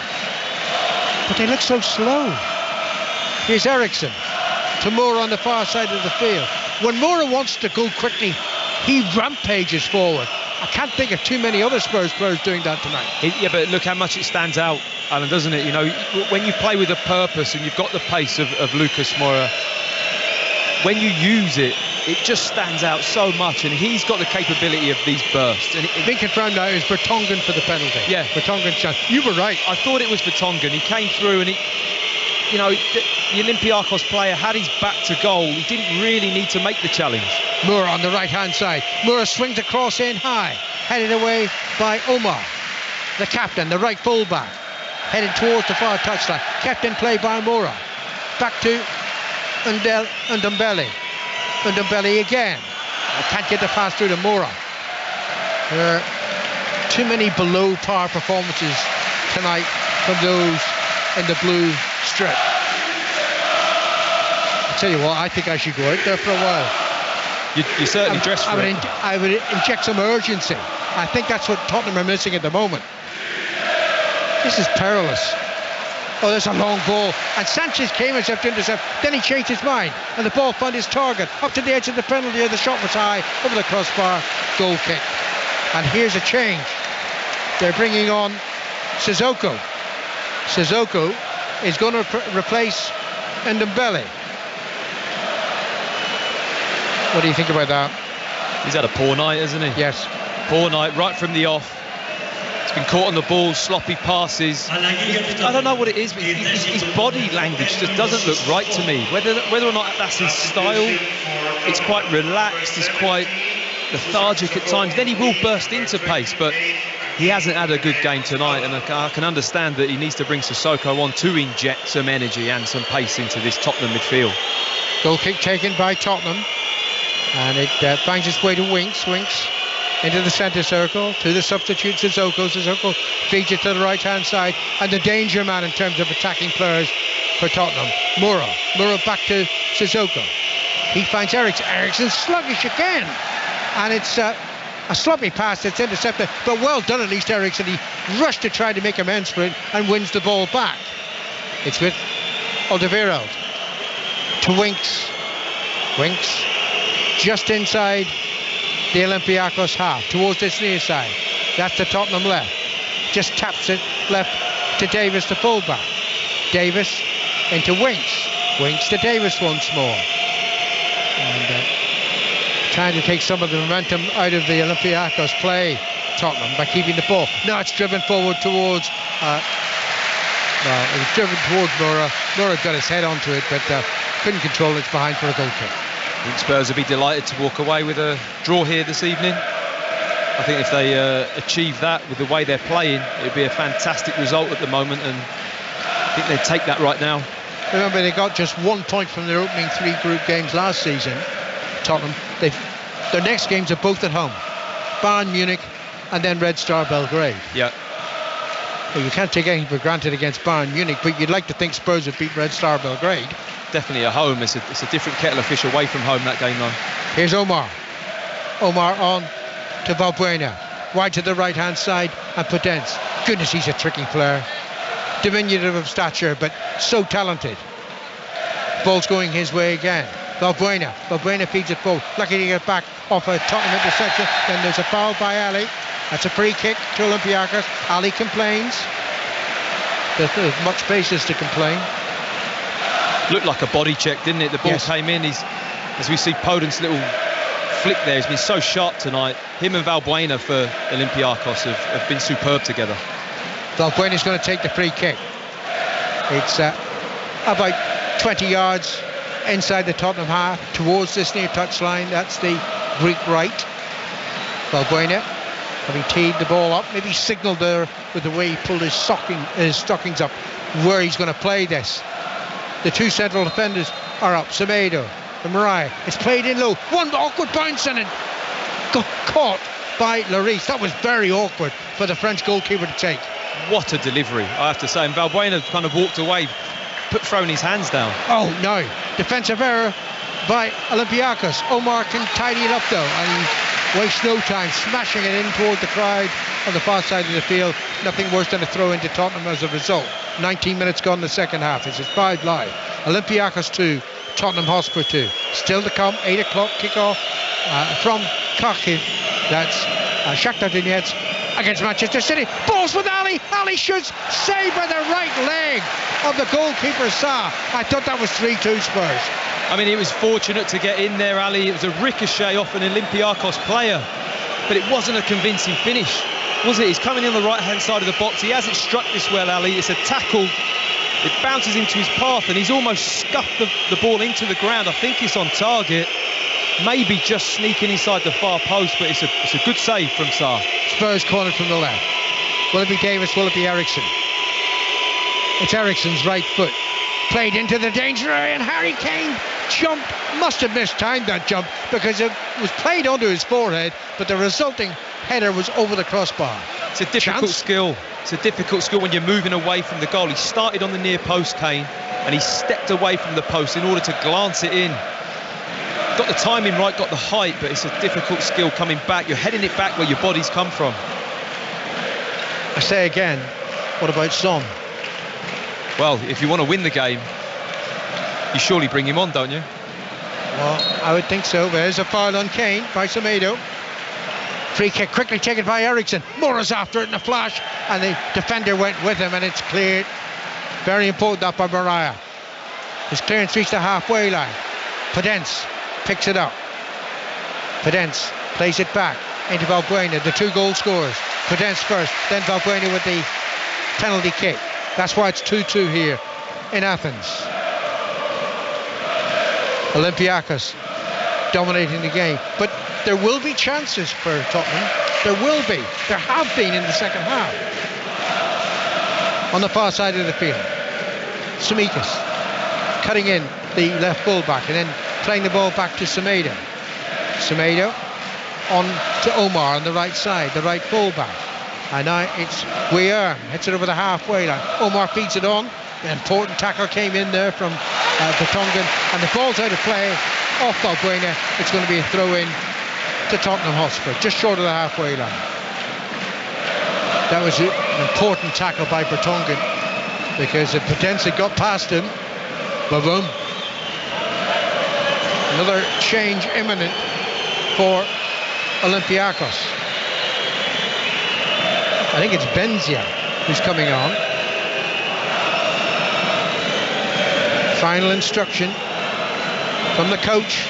But they look so slow. Here's Eriksen to Moura on the far side of the field. When Moura wants to go quickly, he rampages forward. I can't think of too many other Spurs players doing that tonight. Yeah, but look how much it stands out, Alan, doesn't it? You know, when you play with a purpose and you've got the pace of Lucas Moura, when you use it, it just stands out so much, and he's got the capability of these bursts. And being confirmed now is Vertonghen for the penalty. Yeah, Vertonghen's chance. You were right. I thought it was Vertonghen. He came through and the Olympiacos player had his back to goal. He didn't really need to make the challenge. Moura on the right-hand side. Moura swings across in high, headed away by Omar, the captain, the right full-back, headed towards the far touchline. Kept in play by Moura. Back to Ndombele. Ndombele again. I can't get the pass through to Moura. There are too many below-par performances tonight from those in the blue strip. I tell you what, I think I should go out there for a while. You certainly dress for it. I would inject some urgency. I think that's what Tottenham are missing at the moment. This is perilous. Oh, there's a long ball. And Sanchez came as if to intercept. Then he changed his mind. And the ball found his target. Up to the edge of the penalty area. The shot was high. Over the crossbar. Goal kick. And here's a change. They're bringing on Sissoko. Sissoko is going to replace Ndombele. What do you think about that? He's had a poor night, hasn't he? Yes. Poor night, right from the off. He's been caught on the ball, sloppy passes. I don't know what it is, but his body language just doesn't look right to me. Whether or not that's his style, it's quite relaxed, it's quite lethargic at times. Then he will burst into pace, but he hasn't had a good game tonight, and I can understand that he needs to bring Sissoko on to inject some energy and some pace into this Tottenham midfield. Goal kick taken by Tottenham, and it finds its way to Winks. Winks into the centre circle, to the substitute Sissoko. Sissoko feeds it to the right-hand side, and the danger man in terms of attacking players for Tottenham. Moura back to Sissoko. He finds Eriksen. Eriksen sluggish again, and it's a sloppy pass that's intercepted, but well done at least Eriksen. He rushed to try to make amends for it and wins the ball back. It's with Alderweireld to Winks. Winks just inside the Olympiacos half, towards this near side. That's the Tottenham left. Just taps it left to Davis, the fullback. Davis into Winks. Winks to Davis once more. And trying to take some of the momentum out of the Olympiacos play, Tottenham, by keeping the ball. Now it's driven forward towards it was driven towards Moura. Moura got his head onto it, but couldn't control it. It's behind for a goal kick. I think Spurs would be delighted to walk away with a draw here this evening. I think if they achieve that with the way they're playing, it would be a fantastic result at the moment, and I think they'd take that right now. Remember, they got just 1 point from their opening 3 group games last season, Tottenham. Their next games are both at home. Bayern Munich and then Red Star Belgrade. Yeah. Well, you can't take anything for granted against Bayern Munich, but you'd like to think Spurs would beat Red Star Belgrade. Definitely at home. It's a different kettle of fish away from home, that game though. Here's Omar. Omar on to Valbuena. Wide to the right hand side, and Podence. Goodness, he's a tricky player. Diminutive of stature, but so talented. Ball's going his way again. Valbuena feeds it forward. Lucky to get back off a Tottenham interception. Then there's a foul by Ali. That's a free kick to Olympiacos. Ali complains. There's much basis to complain. Looked like a body check, didn't it? The ball came in. As we see Podence little flick there, he's been so sharp tonight. Him and Valbuena for Olympiacos have been superb together. Valbuena's going to take the free kick. It's about 20 yards inside the Tottenham half towards this near touchline. That's the Greek right. Valbuena, having teed the ball up, maybe signalled there with the way he pulled his stockings up, where he's going to play this. The two central defenders are up. Semedo and Mariah. It's played in low. One awkward bounce and it got caught by Lloris. That was very awkward for the French goalkeeper to take. What a delivery, I have to say. And Valbuena kind of walked away, thrown his hands down. Oh no, defensive error by Olympiacos. Omar can tidy it up though, and he wastes no time smashing it in toward the crowd on the far side of the field. Nothing worse than a throw into Tottenham as a result. 19 minutes gone in the second half. It's at 5 live. Olympiacos 2, Tottenham Hotspur 2. Still to come, 8 o'clock kickoff from Kharkiv. That's Shakhtar Donetsk against Manchester City. Balls with Ali. Ali shoots, saved by the right leg of the goalkeeper Sarr. I thought that was 3-2 Spurs. I mean, he was fortunate to get in there, Ali. It was a ricochet off an Olympiacos player, but it wasn't a convincing finish, was it? He's coming in the right-hand side of the box. He hasn't struck this well, Ali. It's a tackle. It bounces into his path, and he's almost scuffed the ball into the ground. I think it's on target. Maybe just sneaking inside the far post, but it's a good save from Sarr. Spurs corner from the left. Will it be Davis? Will it be Eriksson? It's Eriksson's right foot. Played into the danger area, and Harry Kane jumped. Must have mistimed that jump because it was played onto his forehead, but the resulting header was over the crossbar. It's a difficult skill. It's a difficult skill when you're moving away from the goal. He started on the near post, Kane, and he stepped away from the post in order to glance it in. Got the timing right, got the height, but it's a difficult skill coming back. You're heading it back where your body's come from. I say again, what about Son? Well, if you want to win the game, you surely bring him on, don't you? Well, I would think so. There's a foul on Kane by Semedo. Free kick quickly taken by Eriksson. Mora's after it in a flash, and the defender went with him, and it's cleared. Very important that by Mariah. His clearance reached the halfway line. Podence picks it up. Podence plays it back into Valbuena, the 2 goal scorers. Podence first, then Valbuena with the penalty kick. That's why it's 2-2 here in Athens. Olympiacos dominating the game, but there will be chances for Tottenham. There will be. There have been in the second half. On the far side of the field, Tsimikas cutting in the left full-back and then playing the ball back to Semedo. Semedo on to Omar on the right side, the right full-back. And now it's Guillaume, hits it over the halfway line. Omar feeds it on. An important tackle came in there from Vertonghen, and the ball's out of play off Valbuena. It's going to be a throw-in to Tottenham Hotspur, just short of the halfway line. That was an important tackle by Vertonghen, because if Podence had got past him, boom. Another change imminent for Olympiacos. I think it's Benzia who's coming on. Final instruction from the coach.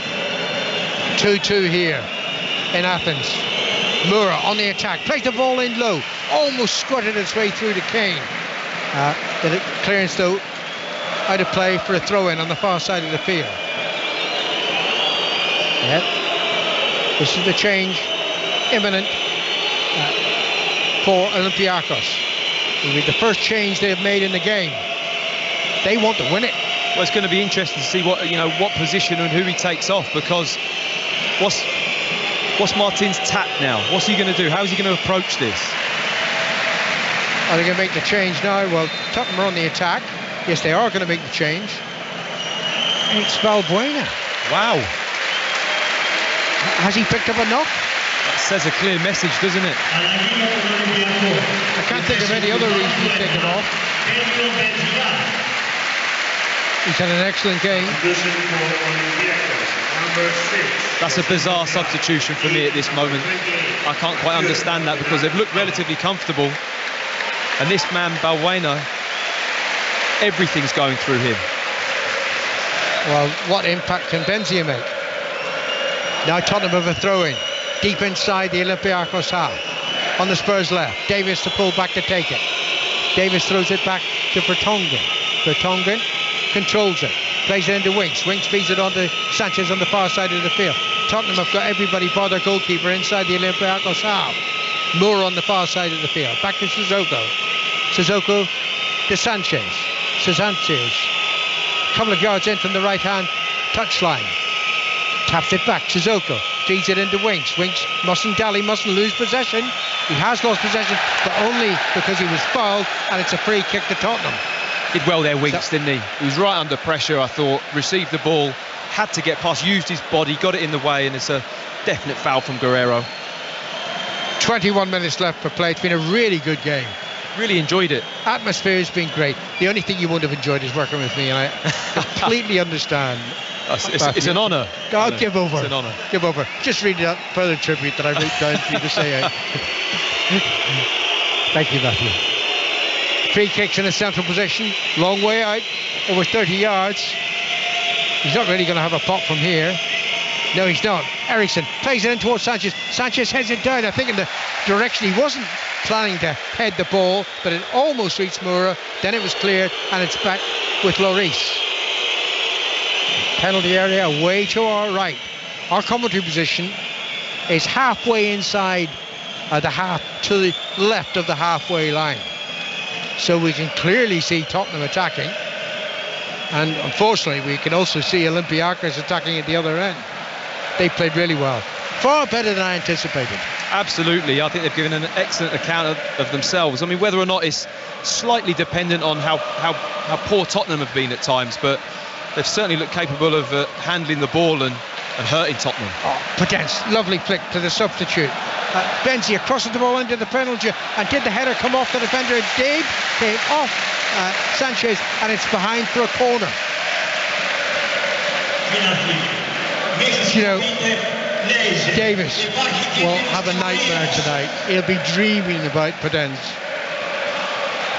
2-2 here in Athens. Mura on the attack, plays the ball in low, almost squirted its way through to Kane. The clearance though out of play for a throw-in on the far side of the field. Yep. This is the change imminent for Olympiacos. It'll be the first change they've made in the game. They want to win it. Well, it's going to be interesting to see what position and who he takes off, because what's Martin's tack now? What's he going to do? How's he going to approach this? Are they going to make the change now? Well, Tottenham are on the attack. Yes, they are going to make the change. It's Valbuena. Wow. Has he picked up a knock? That says a clear message, doesn't it? I can't think of any other reason he's taken off. He's had an excellent game. That's a bizarre substitution for me at this moment. I can't quite understand that, because they've looked relatively comfortable, and this man Valbuena, everything's going through him. Well, what impact can Benzia make? Now Tottenham have a throw-in deep inside the Olympiacos half. On the Spurs left, Davis to pull back to take it. Davis throws it back to Vertonghen. Vertonghen controls it, plays it into Winks. Winks feeds it on to Sanchez on the far side of the field. Tottenham have got everybody bar their goalkeeper inside the Olympiacos half. Moore on the far side of the field. Back to Sissoko. Sissoko to Sanchez. Sanchez, a couple of yards in from the right-hand touchline. Taps it back. Sissoko feeds it into Winks. Winks mustn't lose possession. He has lost possession, but only because he was fouled, and it's a free kick to Tottenham. Did well there, Winks, didn't he? He was right under pressure, I thought. Received the ball, had to get past, used his body, got it in the way, and it's a definite foul from Guerrero. 21 minutes left for play. It's been a really good game. Really enjoyed it. Atmosphere has been great. The only thing you wouldn't have enjoyed is working with me, and I completely understand. It's an honour. I'll give over. It's an honour. Give over. Just read that further tribute that I wrote down for you to say out. Thank you, Matthew. Free kicks in a central position. Long way out. Over 30 yards. He's not really going to have a pop from here. No, he's not. Eriksson plays it in towards Sanchez. Sanchez heads it down, I think in the direction he wasn't planning to head the ball, but it almost reached Moura. Then it was cleared, and it's back with Lloris. Penalty area away to our right. Our commentary position is halfway inside the half, to the left of the halfway line. So we can clearly see Tottenham attacking. And unfortunately, we can also see Olympiacos attacking at the other end. They played really well. Far better than I anticipated. Absolutely. I think they've given an excellent account of themselves. I mean, whether or not it's slightly dependent on how poor Tottenham have been at times, but they've certainly looked capable of handling the ball and hurting Tottenham. Potence, lovely flick to the substitute. Benzia crosses the ball into the penalty, and did the header come off the defender? It did. Came off Sanchez, and it's behind for a corner. You know, Davis will have a nightmare tonight. He'll be dreaming about Potence.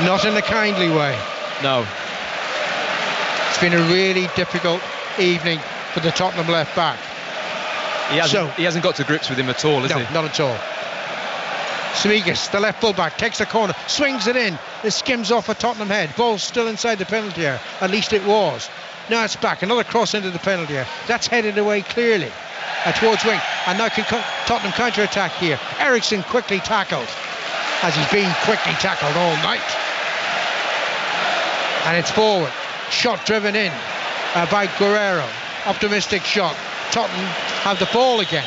Not in a kindly way. No. It's been a really difficult evening for the Tottenham left back. He hasn't got to grips with him at all, has he? No, not at all. Semigas, the left fullback, takes the corner, swings it in. It skims off a Tottenham head. Ball's still inside the penalty area. At least it was. Now it's back. Another cross into the penalty area. That's headed away clearly towards wing. And now can Tottenham counter-attack here. Eriksson quickly tackled, as he's been quickly tackled all night. And it's forward. Shot driven in by Guerrero. Optimistic shot. Tottenham have the ball again,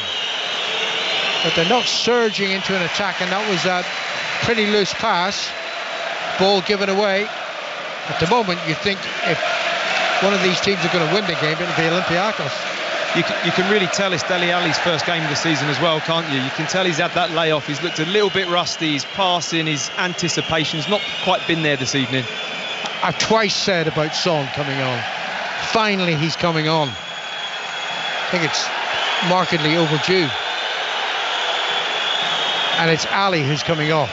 but they're not surging into an attack, and that was a pretty loose pass. Ball given away. At the moment, you think if one of these teams are going to win the game, it'll be Olympiacos. You can really tell it's Dele Alli's first game of the season as well, can't you? You can tell he's had that layoff. He's looked a little bit rusty. His passing, his anticipation's not quite been there this evening. I've twice said about Son coming on. Finally, he's coming on. I think it's markedly overdue. And it's Ali who's coming off.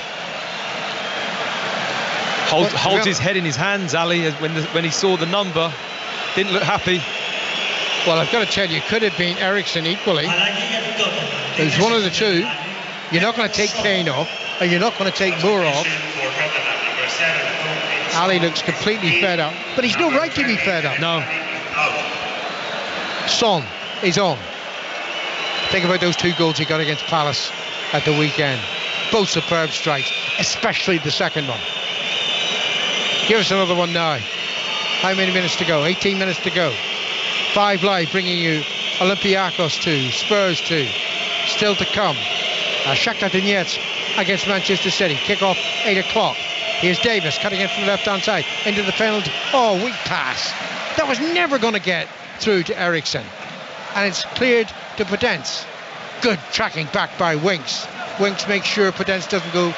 Holds his head in his hands, Ali, when he saw the number. Didn't look happy. Well, I've got to tell you, it could have been Eriksson equally. It was one of the two. You're not going to take Kane off, and you're not going to take Moore off. Ali looks completely fed up, but he's no right to be fed up. No. Son is on. Think about those two goals he got against Palace at the weekend. Both superb strikes, especially the second one. Give us another one now. How many minutes to go? 18 minutes to go. 5 Live bringing you Olympiacos 2, Spurs 2. Still to come. Shakhtar Donetsk against Manchester City. Kick-off 8 o'clock. Here's Davis cutting in from the left-hand side into the penalty. Oh, weak pass. That was never going to get through to Eriksson. And it's cleared to Potence. Good tracking back by Winks. Winks makes sure Potence doesn't go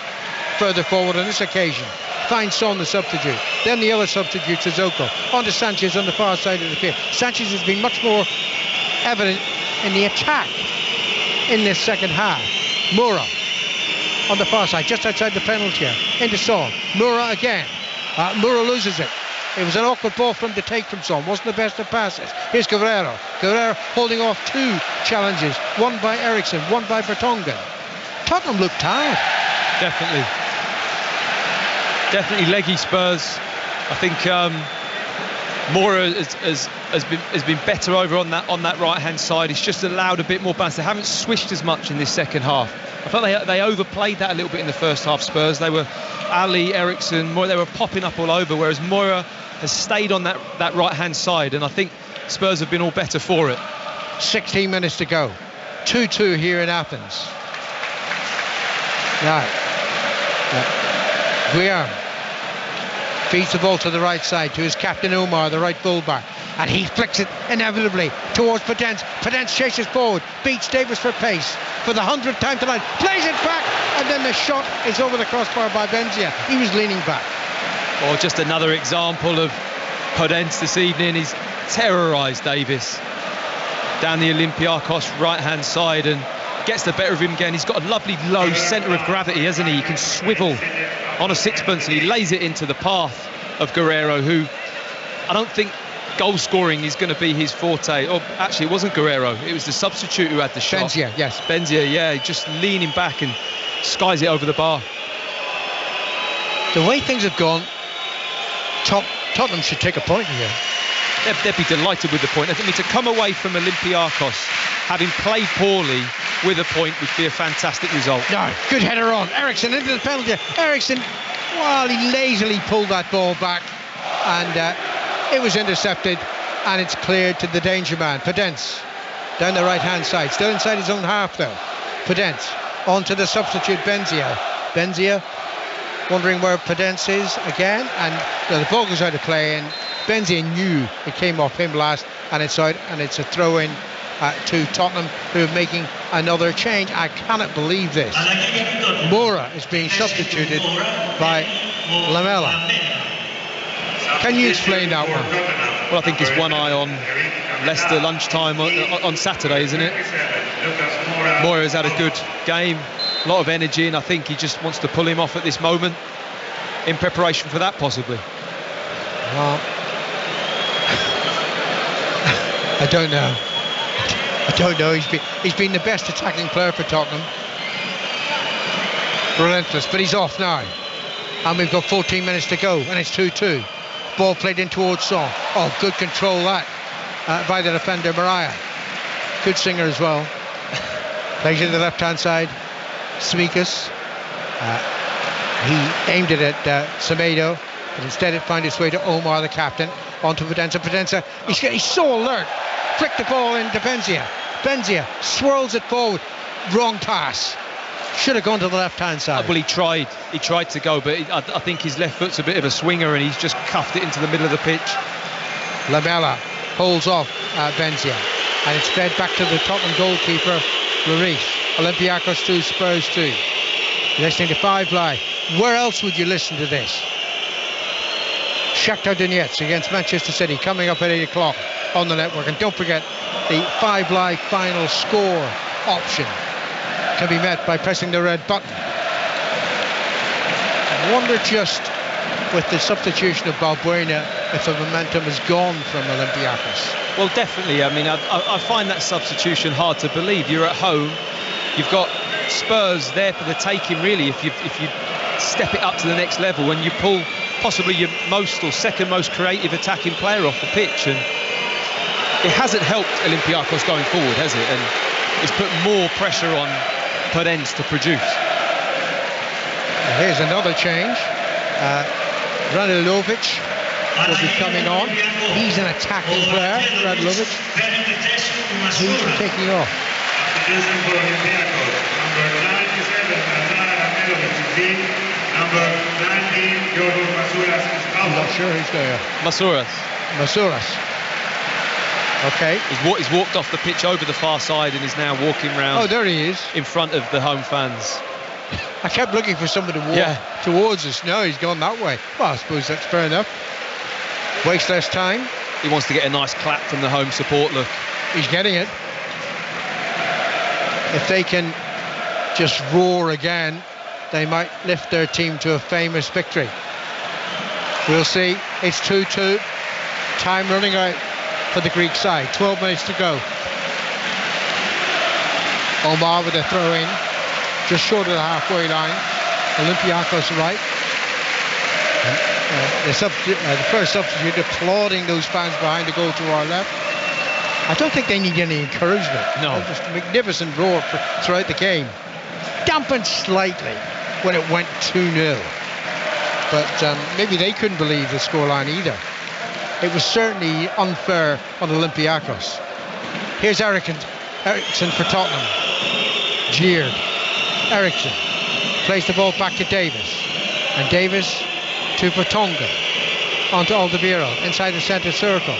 further forward on this occasion. Finds Son, the substitute. Then the other substitute, Sissoko. On to Sanchez on the far side of the field. Sanchez has been much more evident in the attack in this second half. Moura on the far side, just outside the penalty area. Into Son. Moura again. Moura loses it. It was an awkward ball for him to take from Son. Wasn't the best of passes. Here's Guerrero. Guerrero holding off 2 challenges. One by Eriksson, one by Vertonghen. Tottenham looked tired. Definitely leggy Spurs. I think Moura has been better over on that right hand side. He's just allowed a bit more balance. They haven't swished as much in this second half. I thought they overplayed that a little bit in the first half. Spurs, they were Ali, Eriksson, Moura, they were popping up all over, whereas Moura has stayed on that right hand side, and I think Spurs have been all better for it. 16 minutes to go. 2-2 here in Athens. Now Guillaume feeds the ball to the right side to his captain Omar, the right fullback, and he flicks it inevitably towards Podence. Podence chases forward, beats Davis for pace for the 100th time tonight, plays it back, and then the shot is over the crossbar by Benzia. He was leaning back. Or just another example of Podence this evening. He's terrorised Davis down the Olympiacos right hand side and gets the better of him again. He's got a lovely low centre of gravity, hasn't he? He can swivel on a sixpence and he lays it into the path of Guerrero, who I don't think goal scoring is going to be his forte. Or actually, it wasn't Guerrero, it was the substitute who had the shot. Benzia, yes. Benzia, yeah, just leaning back and skies it over the bar. The way things have gone, Tottenham should take a point here. They'd be delighted with the point. I mean, to come away from Olympiacos having played poorly with a point would be a fantastic result. No, good header on. Eriksson into the penalty. Eriksson, well, he lazily pulled that ball back, and it was intercepted, and it's cleared to the danger man. Podence down the right hand side, still inside his own half though. Podence on to the substitute Benzia. Benzia wondering where Podence is again, and the ball goes out of play, and Benzia knew it came off him last, and it's out, and it's a throw in to Tottenham, who are making another change. I cannot believe this. Moura is being substituted by Lamela. Can you explain that one? Well, I think it's one eye on Leicester lunchtime on Saturday, isn't it? Moura's had a good game, a lot of energy, and I think he just wants to pull him off at this moment in preparation for that, possibly. Well, I don't know. He's been the best attacking player for Tottenham. Relentless, but he's off now. And we've got 14 minutes to go, and it's 2-2. Ball played in towards Son. Oh, good control that by the defender, Mariah. Good singer as well. Plays into the left-hand side. Smikas. He aimed it at Semedo, but instead it found its way to Omar, the captain, onto Potenza. Potenza, he's so alert. Flicked the ball into Benzia. Benzia swirls it forward. Wrong pass. Should have gone to the left-hand side. Well, he tried to go, but I think his left foot's a bit of a swinger, and he's just cuffed it into the middle of the pitch. Lamela holds off Benzia, and it's fed back to the Tottenham goalkeeper, Lloris. Olympiacos 2, Spurs 2. Listening to 5 Live. Where else would you listen to this? Shakhtar Donetsk against Manchester City, coming up at 8 o'clock on the network. And don't forget, the 5 Live final score option can be met by pressing the red button. I wonder just with the substitution of Balbuena if the momentum has gone from Olympiacos. Well, definitely. I mean, I find that substitution hard to believe. You're at home, you've got Spurs there for the taking, really, if you step it up to the next level and you pull possibly your most or second most creative attacking player off the pitch, and it hasn't helped Olympiacos going forward, has it? And it's put more pressure on Podence to produce. Here's another change. Radulovic will be coming on. He's an attacking player, Radulovic. He's taking off. I'm not sure who's there. Masouras. Okay. He's walked off the pitch over the far side and is now walking round. Oh, there he is. In front of the home fans. I kept looking for somebody to walk towards us. No, he's gone that way. Well, I suppose that's fair enough. Waste less time. He wants to get a nice clap from the home support, look. He's getting it. If they can just roar again, they might lift their team to a famous victory. We'll see. It's 2-2. Time running out for the Greek side. 12 minutes to go. Omar with a throw in, just short of the halfway line. Olympiacos right. The first substitute applauding those fans behind the goal to our left. I don't think they need any encouragement. No. Just a magnificent roar throughout the game. Dampened slightly when it went 2-0. But maybe they couldn't believe the scoreline either. It was certainly unfair on Olympiacos. Here's Eriksson for Tottenham. Jeered. Eriksson plays the ball back to Davis. And Davis to Vertonghen. Onto Alderweireld inside the centre circle.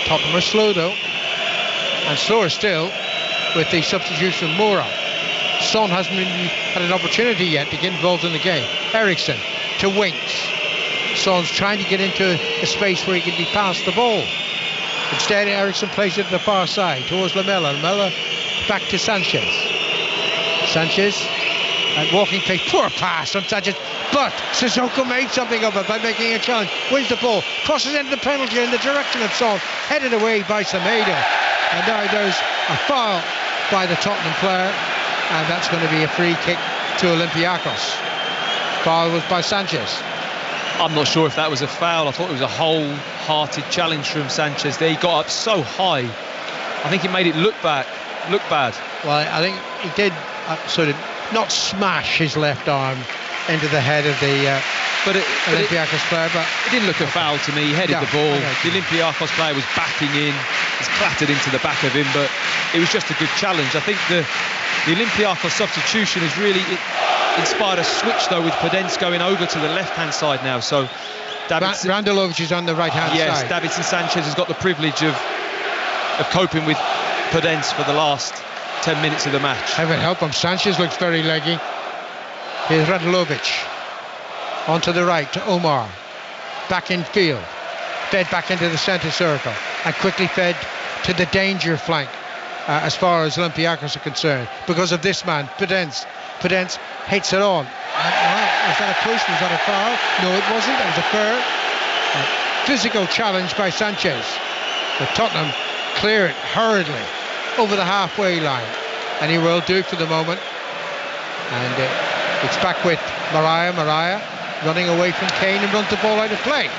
Tottenham are slow though. And slower still with the substitution of Moura. Son hasn't really had an opportunity yet to get involved in the game. Eriksson to Winks. Son's trying to get into a space where he can be passed the ball. Instead, Eriksson plays it to the far side towards Lamela. Lamela back to Sanchez. Sanchez at walking pace. Poor pass from Sanchez. But Sissoko made something of it by making a challenge. Wins the ball. Crosses into the penalty in the direction of Son. Headed away by Semedo. And now there's a foul by the Tottenham player. And that's going to be a free kick to Olympiacos. Foul was by Sanchez. I'm not sure if that was a foul. I thought it was a wholehearted challenge from Sanchez there. He got up so high. I think it made it look bad. Well, I think he did sort of not smash his left arm into the head of the Olympiacos player, but it didn't look a foul to me. He headed the ball. The Olympiacos player was backing in. It's clattered into the back of him, but it was just a good challenge. I think the Olympiacos substitution has really inspired a switch though, with Podence going over to the left-hand side now. So Randelovic is on the right-hand side. Yes, Davinson Sanchez has got the privilege of coping with Podence for the last 10 minutes of the match. Heaven help him. Sanchez looks very leggy. Here's Randelovic onto the right to Omar. Back in field. Fed back into the centre circle and quickly fed to the danger flank as far as Olympiacos are concerned because of this man, Podence. Podence hits it on. Was that a push? Was that a foul? No, it wasn't. It was a fair physical challenge by Sanchez. But Tottenham clear it hurriedly over the halfway line, and he will do for the moment. And it's back with Mariah running away from Kane and runs the ball out of play.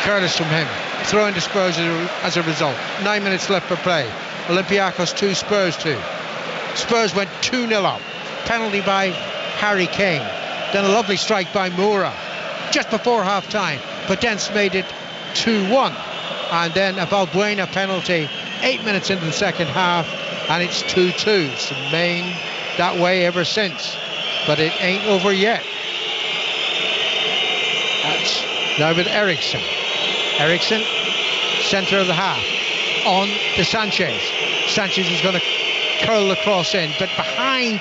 Careless from him. Throw into Spurs as a result. 9 minutes left for play. Olympiacos 2, Spurs 2. Spurs went 2-0 up. Penalty by Harry Kane. Then a lovely strike by Moura just before half time. Podence made it 2-1. And then a Valbuena penalty 8 minutes into the second half, and it's 2-2. It's remained that way ever since, but it ain't over yet. That's now with Eriksson. Eriksson, centre of the half, on to Sanchez. Sanchez is going to curl the cross in, but behind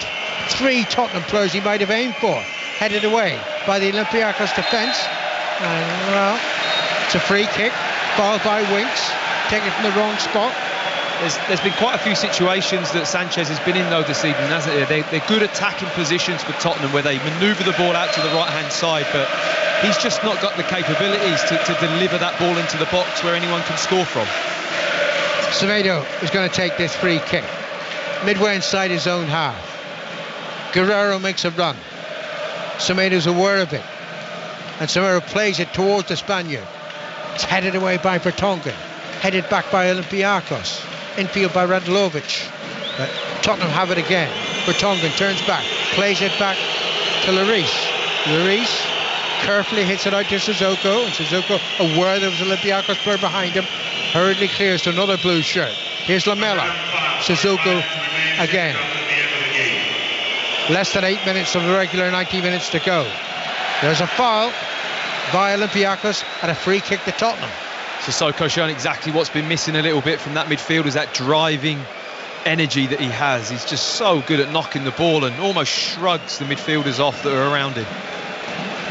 3 Tottenham players he might have aimed for. Headed away by the Olympiacos defence. And well, it's a free kick, fouled by Winks, taken from the wrong spot. There's been quite a few situations that Sanchez has been in though this evening, hasn't there? They're good attacking positions for Tottenham where they manoeuvre the ball out to the right-hand side, but he's just not got the capabilities to deliver that ball into the box where anyone can score from. Semedo is going to take this free kick midway inside his own half. Guerrero makes a run. Semedo's aware of it, and Semedo plays it towards the Spaniard. It's headed away by Vertonghen, headed back by Olympiacos, infield by Randelovic. But Tottenham have it again. Vertonghen turns back, plays it back to Lloris. Lloris carefully hits it out to Sissoko, and Sissoko, aware there was an Olympiacos player behind him, hurriedly clears to another blue shirt. Here's Lamela. Sissoko again. Less than 8 minutes of the regular 90 minutes to go. There's a foul by Olympiacos and a free kick to Tottenham. Sissoko showing exactly what's been missing a little bit from that midfield, is that driving energy that he has. He's just so good at knocking the ball and almost shrugs the midfielders off that are around him.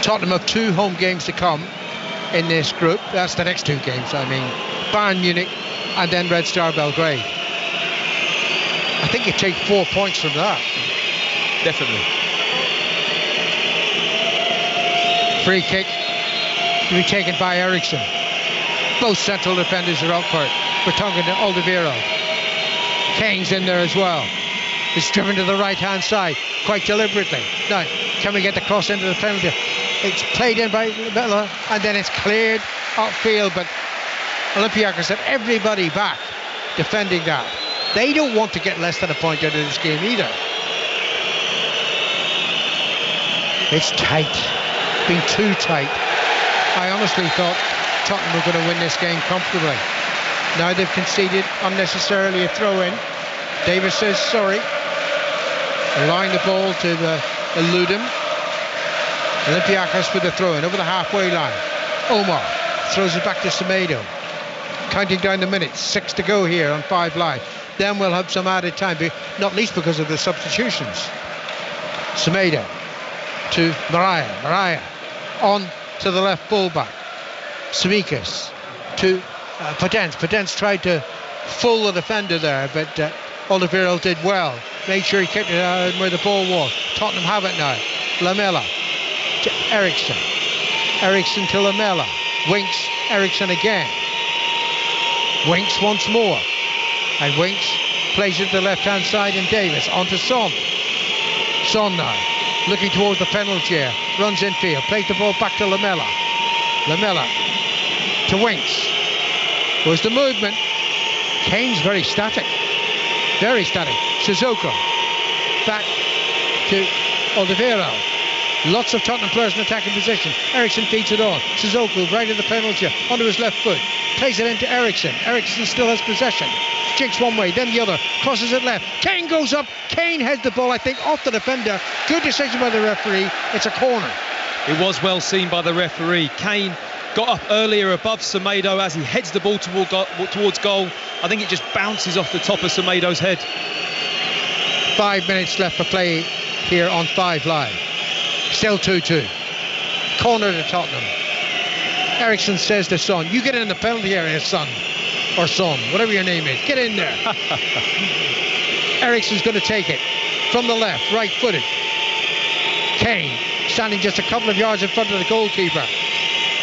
Tottenham have 2 home games to come in this group. That's the next 2 games, I mean. Bayern Munich and then Red Star Belgrade. I think you take 4 points from that. Definitely. Free kick to be taken by Eriksson. Both central defenders are out for it. Vertonghen and Alderweireld. Kane's in there as well. It's driven to the right-hand side quite deliberately. Now, can we get the cross into the penalty? It's played in by Lamela, and then it's cleared upfield, but Olympiacos have everybody back defending that. They don't want to get less than a point out of this game either. It's tight. It's been too tight. I honestly thought Tottenham were going to win this game comfortably. Now they've conceded unnecessarily a throw-in. Davis says sorry, allowing the ball to elude him. Olympiacos with the throw-in over the halfway line. Omar throws it back to Semedo. Counting down the minutes, 6 to go here on 5 Live. Then we'll have some added time, not least because of the substitutions. Semedo to Mariah on to the left fullback. Simikas to Podence tried to fool the defender there, but Alderweireld did well. Made sure he kept it out where the ball was. Tottenham have it now. Lamela to Eriksson. Eriksson to Lamela. Winks, Eriksson again. Winks once more. And Winks plays it to the left-hand side, and Davis onto Son. Son now, looking towards the penalty area. Runs infield, plays the ball back to Lamela. Lamela to Winks. Was the movement. Kane's very static. Very static. Sissoko back to Alderweireld. Lots of Tottenham players in attacking position. Eriksson feeds it on. Sissoko right at the penalty onto his left foot. Plays it into Eriksson. Eriksson still has possession. Jinks one way, then the other. Crosses it left. Kane goes up. Kane heads the ball, I think, off the defender. Good decision by the referee. It's a corner. It was well seen by the referee. Kane got up earlier above Semedo as he heads the ball towards goal. I think it just bounces off the top of Semedo's head. 5 minutes left for play here on 5 Live. Still 2-2. Corner to Tottenham. Eriksson says to Son, you get in the penalty area, son. Or Son, whatever your name is. Get in there. Eriksson's going to take it from the left, right-footed. Kane standing just a couple of yards in front of the goalkeeper.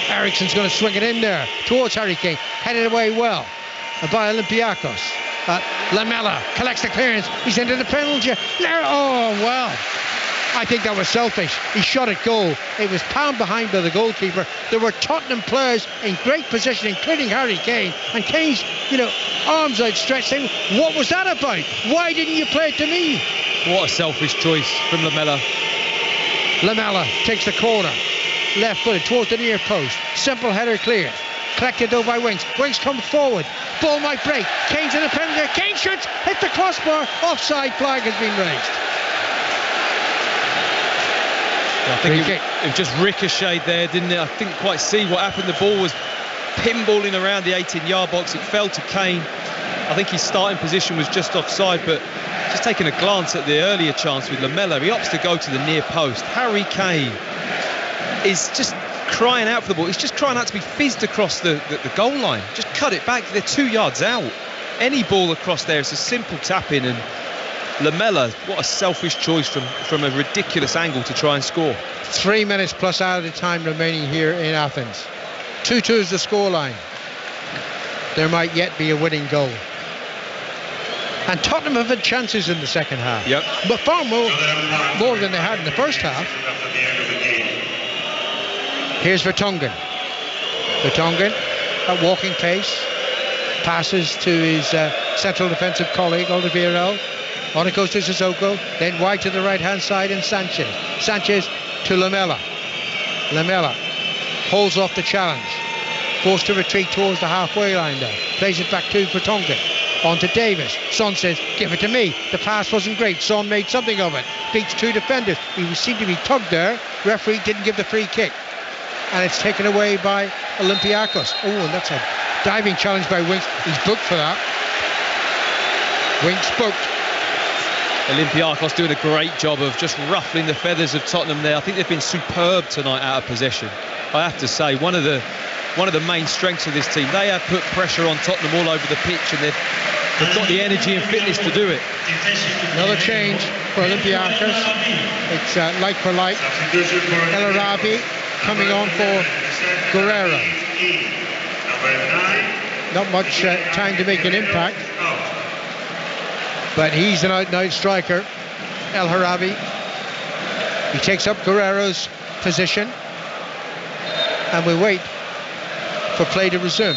Eriksson's going to swing it in there towards Harry Kane. Headed away well by Olympiacos. Lamela collects the clearance. He's into the penalty. Oh, well. I think that was selfish. He shot at goal. It was palmed behind by the goalkeeper. There were Tottenham players in great position, including Harry Kane. And Kane's, arms outstretched saying, what was that about? Why didn't you play it to me? What a selfish choice from Lamela. Lamela takes the corner. Left footed towards the near post. Simple header clear. Collected though by Winks. Winks comes forward. Ball might break. Kane's in the penalty. Kane shoots. Hit the crossbar. Offside flag has been raised. I think it just ricocheted there, didn't it? I didn't quite see what happened. The ball was pinballing around the 18-yard box. It fell to Kane. I think his starting position was just offside, but just taking a glance at the earlier chance with Lamela, he opts to go to the near post. Harry Kane is just crying out for the ball. He's just crying out to be fizzed across the goal line. Just cut it back. They're 2 yards out. Any ball across there, it's a simple tap-in, and Lamela, what a selfish choice from a ridiculous angle to try and score. 3 minutes plus added time remaining here in Athens. 2-2 is the scoreline. There might yet be a winning goal. And Tottenham have had chances in the second half. Yep. But far more than they had in the first half. Here's Vertonghen. Vertonghen at walking pace. Passes to his central defensive colleague, Alderweireld. On it goes to Sissoko, then wide to the right-hand side, and Sanchez. Sanchez to Lamela. Lamela holds off the challenge. Forced to retreat towards the halfway line there. Plays it back to Vertonghen. On to Davis. Son says, give it to me. The pass wasn't great. Son made something of it. Beats 2 defenders. He seemed to be tugged there. Referee didn't give the free kick. And it's taken away by Olympiacos. Oh, and that's a diving challenge by Winks. He's booked for that. Winks booked. Olympiacos doing a great job of just ruffling the feathers of Tottenham there. I think they've been superb tonight out of possession. I have to say, one of the main strengths of this team. They have put pressure on Tottenham all over the pitch, and they've got the energy and fitness to do it. Another change for Olympiacos. It's like for like. El Arabi coming on for Guerrero. Not much time to make an impact, but he's an out-and-out striker, El Harabi. He takes up Guerrero's position, and we wait for play to resume.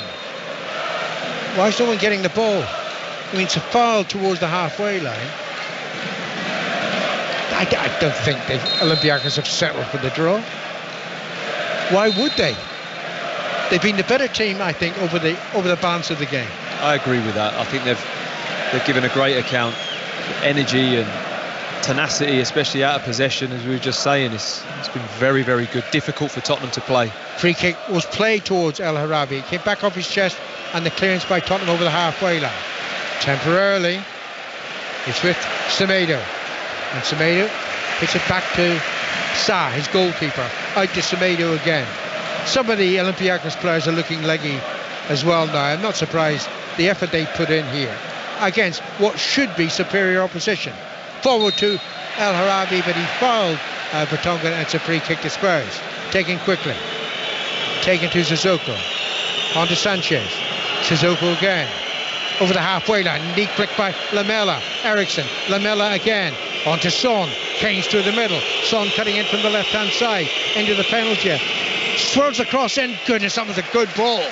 Why is no one getting the ball? I mean, it's a foul towards the halfway line. I don't think Olympiacos have settled for the draw. Why would they? They've been the better team, I think, over the balance of the game. I agree with that. I think they've given a great account. Energy and tenacity, especially out of possession, as we were just saying, it's been very, very good. Difficult for Tottenham to play. Free kick was played towards El Harabi. It came back off his chest, and the clearance by Tottenham over the halfway line. Temporarily, it's with Semedo. And Semedo hits it back to Sa, his goalkeeper. Out to Semedo again. Some of the Olympiacos players are looking leggy as well now. I'm not surprised the effort they put in here against what should be superior opposition. Forward to El Harabi, but he fouled Vertonghen, and it's a free kick to Spurs. Taken quickly. Taken to Sissoko. On to Sanchez. Sissoko again. Over the halfway line. Neat flick by Lamela. Eriksson. Lamela again. On to Son. Kane's through the middle. Son cutting in from the left-hand side. Into the penalty. Swirls across in. Goodness, that was a good ball.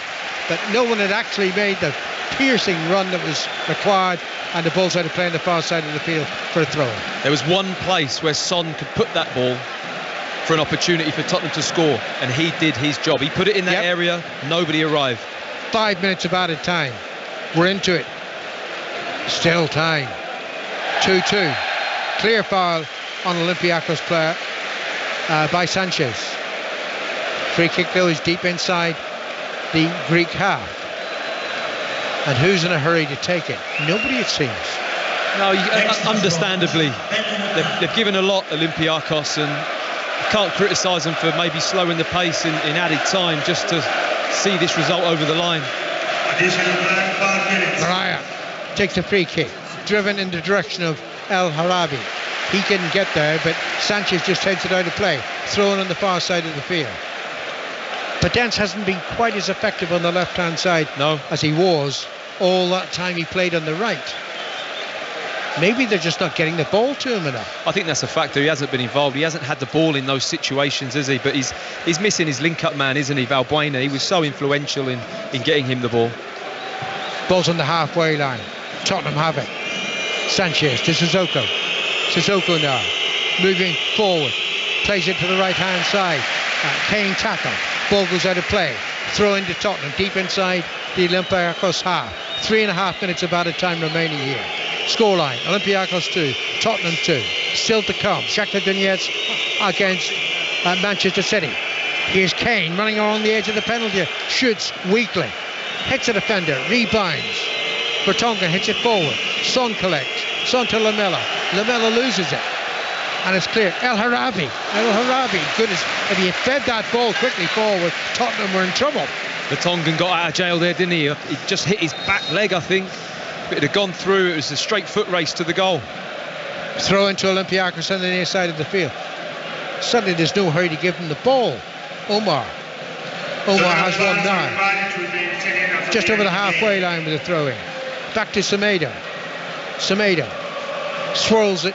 But no one had actually made the piercing run that was required, and the ball's out of play on the far side of the field for a throw. There was one place where Son could put that ball for an opportunity for Tottenham to score, and he did his job. He put it in that area. Nobody arrived. 5 minutes of added time. We're into it. Still time. 2-2. Clear foul on Olympiacos player by Sanchez. Free kick goes deep inside the Greek half. And who's in a hurry to take it? Nobody, it seems. No, understandably, they've given a lot, Olympiacos, and you can't criticise them for maybe slowing the pace in added time just to see this result over the line. Mariah takes a free kick, driven in the direction of El Harabi. He couldn't get there, but Sanchez just heads it out of play, thrown on the far side of the field. Padence hasn't been quite as effective on the left-hand side as he was all that time he played on the right. Maybe they're just not getting the ball to him enough. I think that's a factor. He hasn't been involved. He hasn't had the ball in those situations, has he? But he's missing his link-up man, isn't he, Valbuena? He was so influential in getting him the ball. Ball's on the halfway line. Tottenham have it. Sanchez to Sissoko. Sissoko now moving forward. Plays it to the right-hand side. Kane tackle. Ball goes out of play. Throw into Tottenham deep inside the Olympiacos half. 3.5 minutes of added time remaining here. Scoreline: Olympiacos 2, Tottenham 2. Still to come. Shakhtar Donetsk against Manchester City. Here's Kane running along the edge of the penalty. Shoots weakly. Hits a defender. Rebounds. Vertonghen hits it forward. Son collects. Son to Lamela. Lamela loses it. And it's clear. El Harabi. Goodness, if he had fed that ball quickly forward, Tottenham were in trouble. Vertonghen got out of jail there, didn't he? He just hit his back leg, I think. If it had gone through, it was a straight foot race to the goal. Throw into Olympiacos on the near side of the field. Suddenly there's no hurry to give him the ball. Omar has one now. Just over the halfway line with a throw in. Back to Semedo. Semedo swirls it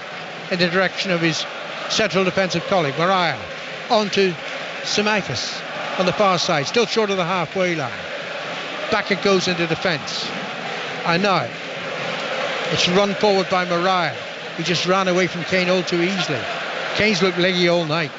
in the direction of his central defensive colleague, Mariah. On to Semakis on the far side, still short of the halfway line. Back it goes into defence. And now it's run forward by Mariah, who just ran away from Kane all too easily. Kane's looked leggy all night.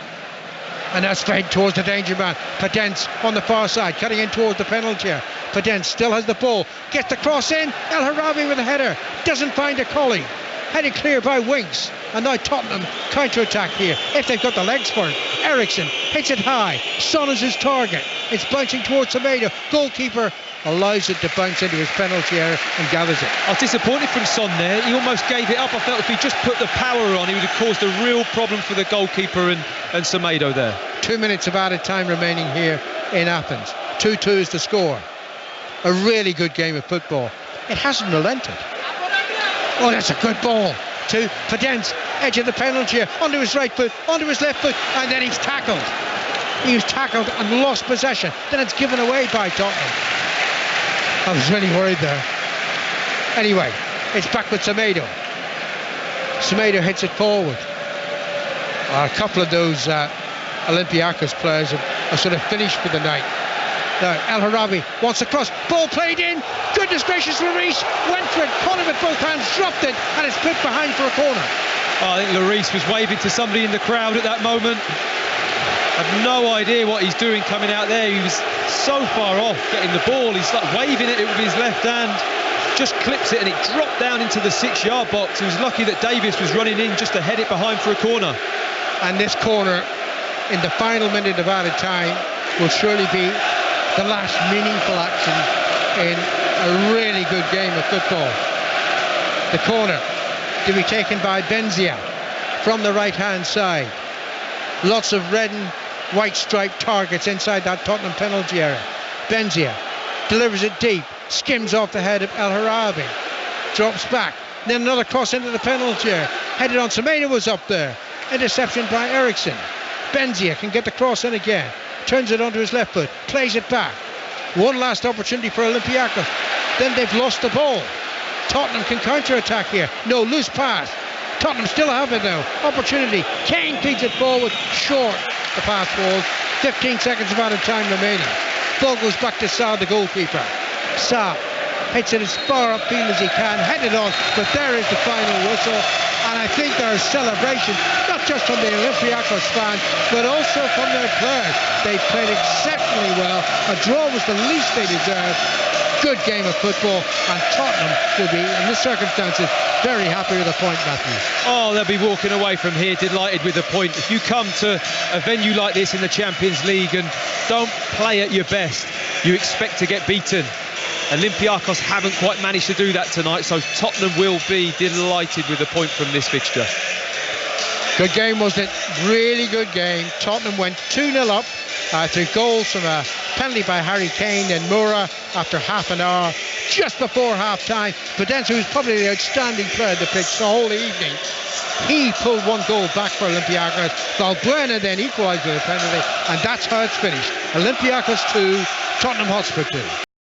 And that's fed towards the danger man. Padence on the far side, cutting in towards the penalty area. Padence still has the ball, gets the cross in. El Harabi with a header, doesn't find a colleague. Headed clear by Winks. And now Tottenham counter-attack here, if they've got the legs for it. Eriksson hits it high. Son is his target. It's bouncing towards Semedo. Goalkeeper allows it to bounce into his penalty area and gathers it. I was disappointed from Son there. He almost gave it up. I felt if he just put the power on, he would have caused a real problem for the goalkeeper and Semedo there. 2 minutes of added time remaining here in Athens. 2-2 is the score. A really good game of football. It hasn't relented. Oh, that's a good ball to Padence, edge of the penalty area, onto his right foot, onto his left foot, and then he's tackled. He was tackled and lost possession. Then it's given away by Tottenham. I was really worried there. Anyway, it's back with Semedo. Semedo hits it forward. A couple of those Olympiacos players are sort of finished for the night. Now, El Harabi wants a cross. Ball played in. Goodness gracious, Lloris went for it, caught him with both hands, dropped it, and it's put behind for a corner. Oh, I think Lloris was waving to somebody in the crowd at that moment. I've no idea what he's doing coming out there. He was so far off getting the ball. He's like waving it with his left hand. Just clips it and it dropped down into the 6-yard box. He was lucky that Davis was running in just to head it behind for a corner. And this corner in the final minute of added time will surely be the last meaningful action in a really good game of football. The corner to be taken by Benzia from the right hand side. Lots of red and white striped targets inside that Tottenham penalty area. Benzia delivers it deep, skims off the head of El Harabi, drops back, then another cross into the penalty area, headed on. Semedo was up there, interception by Eriksson. Benzia can get the cross in again, turns it onto his left foot, plays it back. One last opportunity for Olympiacos, then they've lost the ball. Tottenham can counter-attack here. No, loose pass. Tottenham still have it now. Opportunity. Kane feeds it forward. Short. The pass falls. 15 seconds of added time remaining. Ball goes back to Sa, the goalkeeper. Sa hits it as far upfield as he can. Headed on. But there is the final whistle. And I think there's celebration, not just from the Olympiacos fans, but also from their players. They played exceptionally well. A draw was the least they deserved. Good game of football, and Tottenham will be, in the circumstances, very happy with a point, Matthews. Oh, they'll be walking away from here delighted with a point. If you come to a venue like this in the Champions League and don't play at your best, you expect to get beaten. Olympiacos haven't quite managed to do that tonight, so Tottenham will be delighted with a point from this fixture. Good game, wasn't it? Really good game. Tottenham went 2-0 up through goals from a penalty by Harry Kane and Moura after half an hour, just before half-time. Pudenza, who's probably the outstanding player of the pitch the whole evening, he pulled one goal back for Olympiacos. Valbuena then equalised with a penalty, and that's how it's finished. Olympiacos 2, Tottenham Hotspur 2.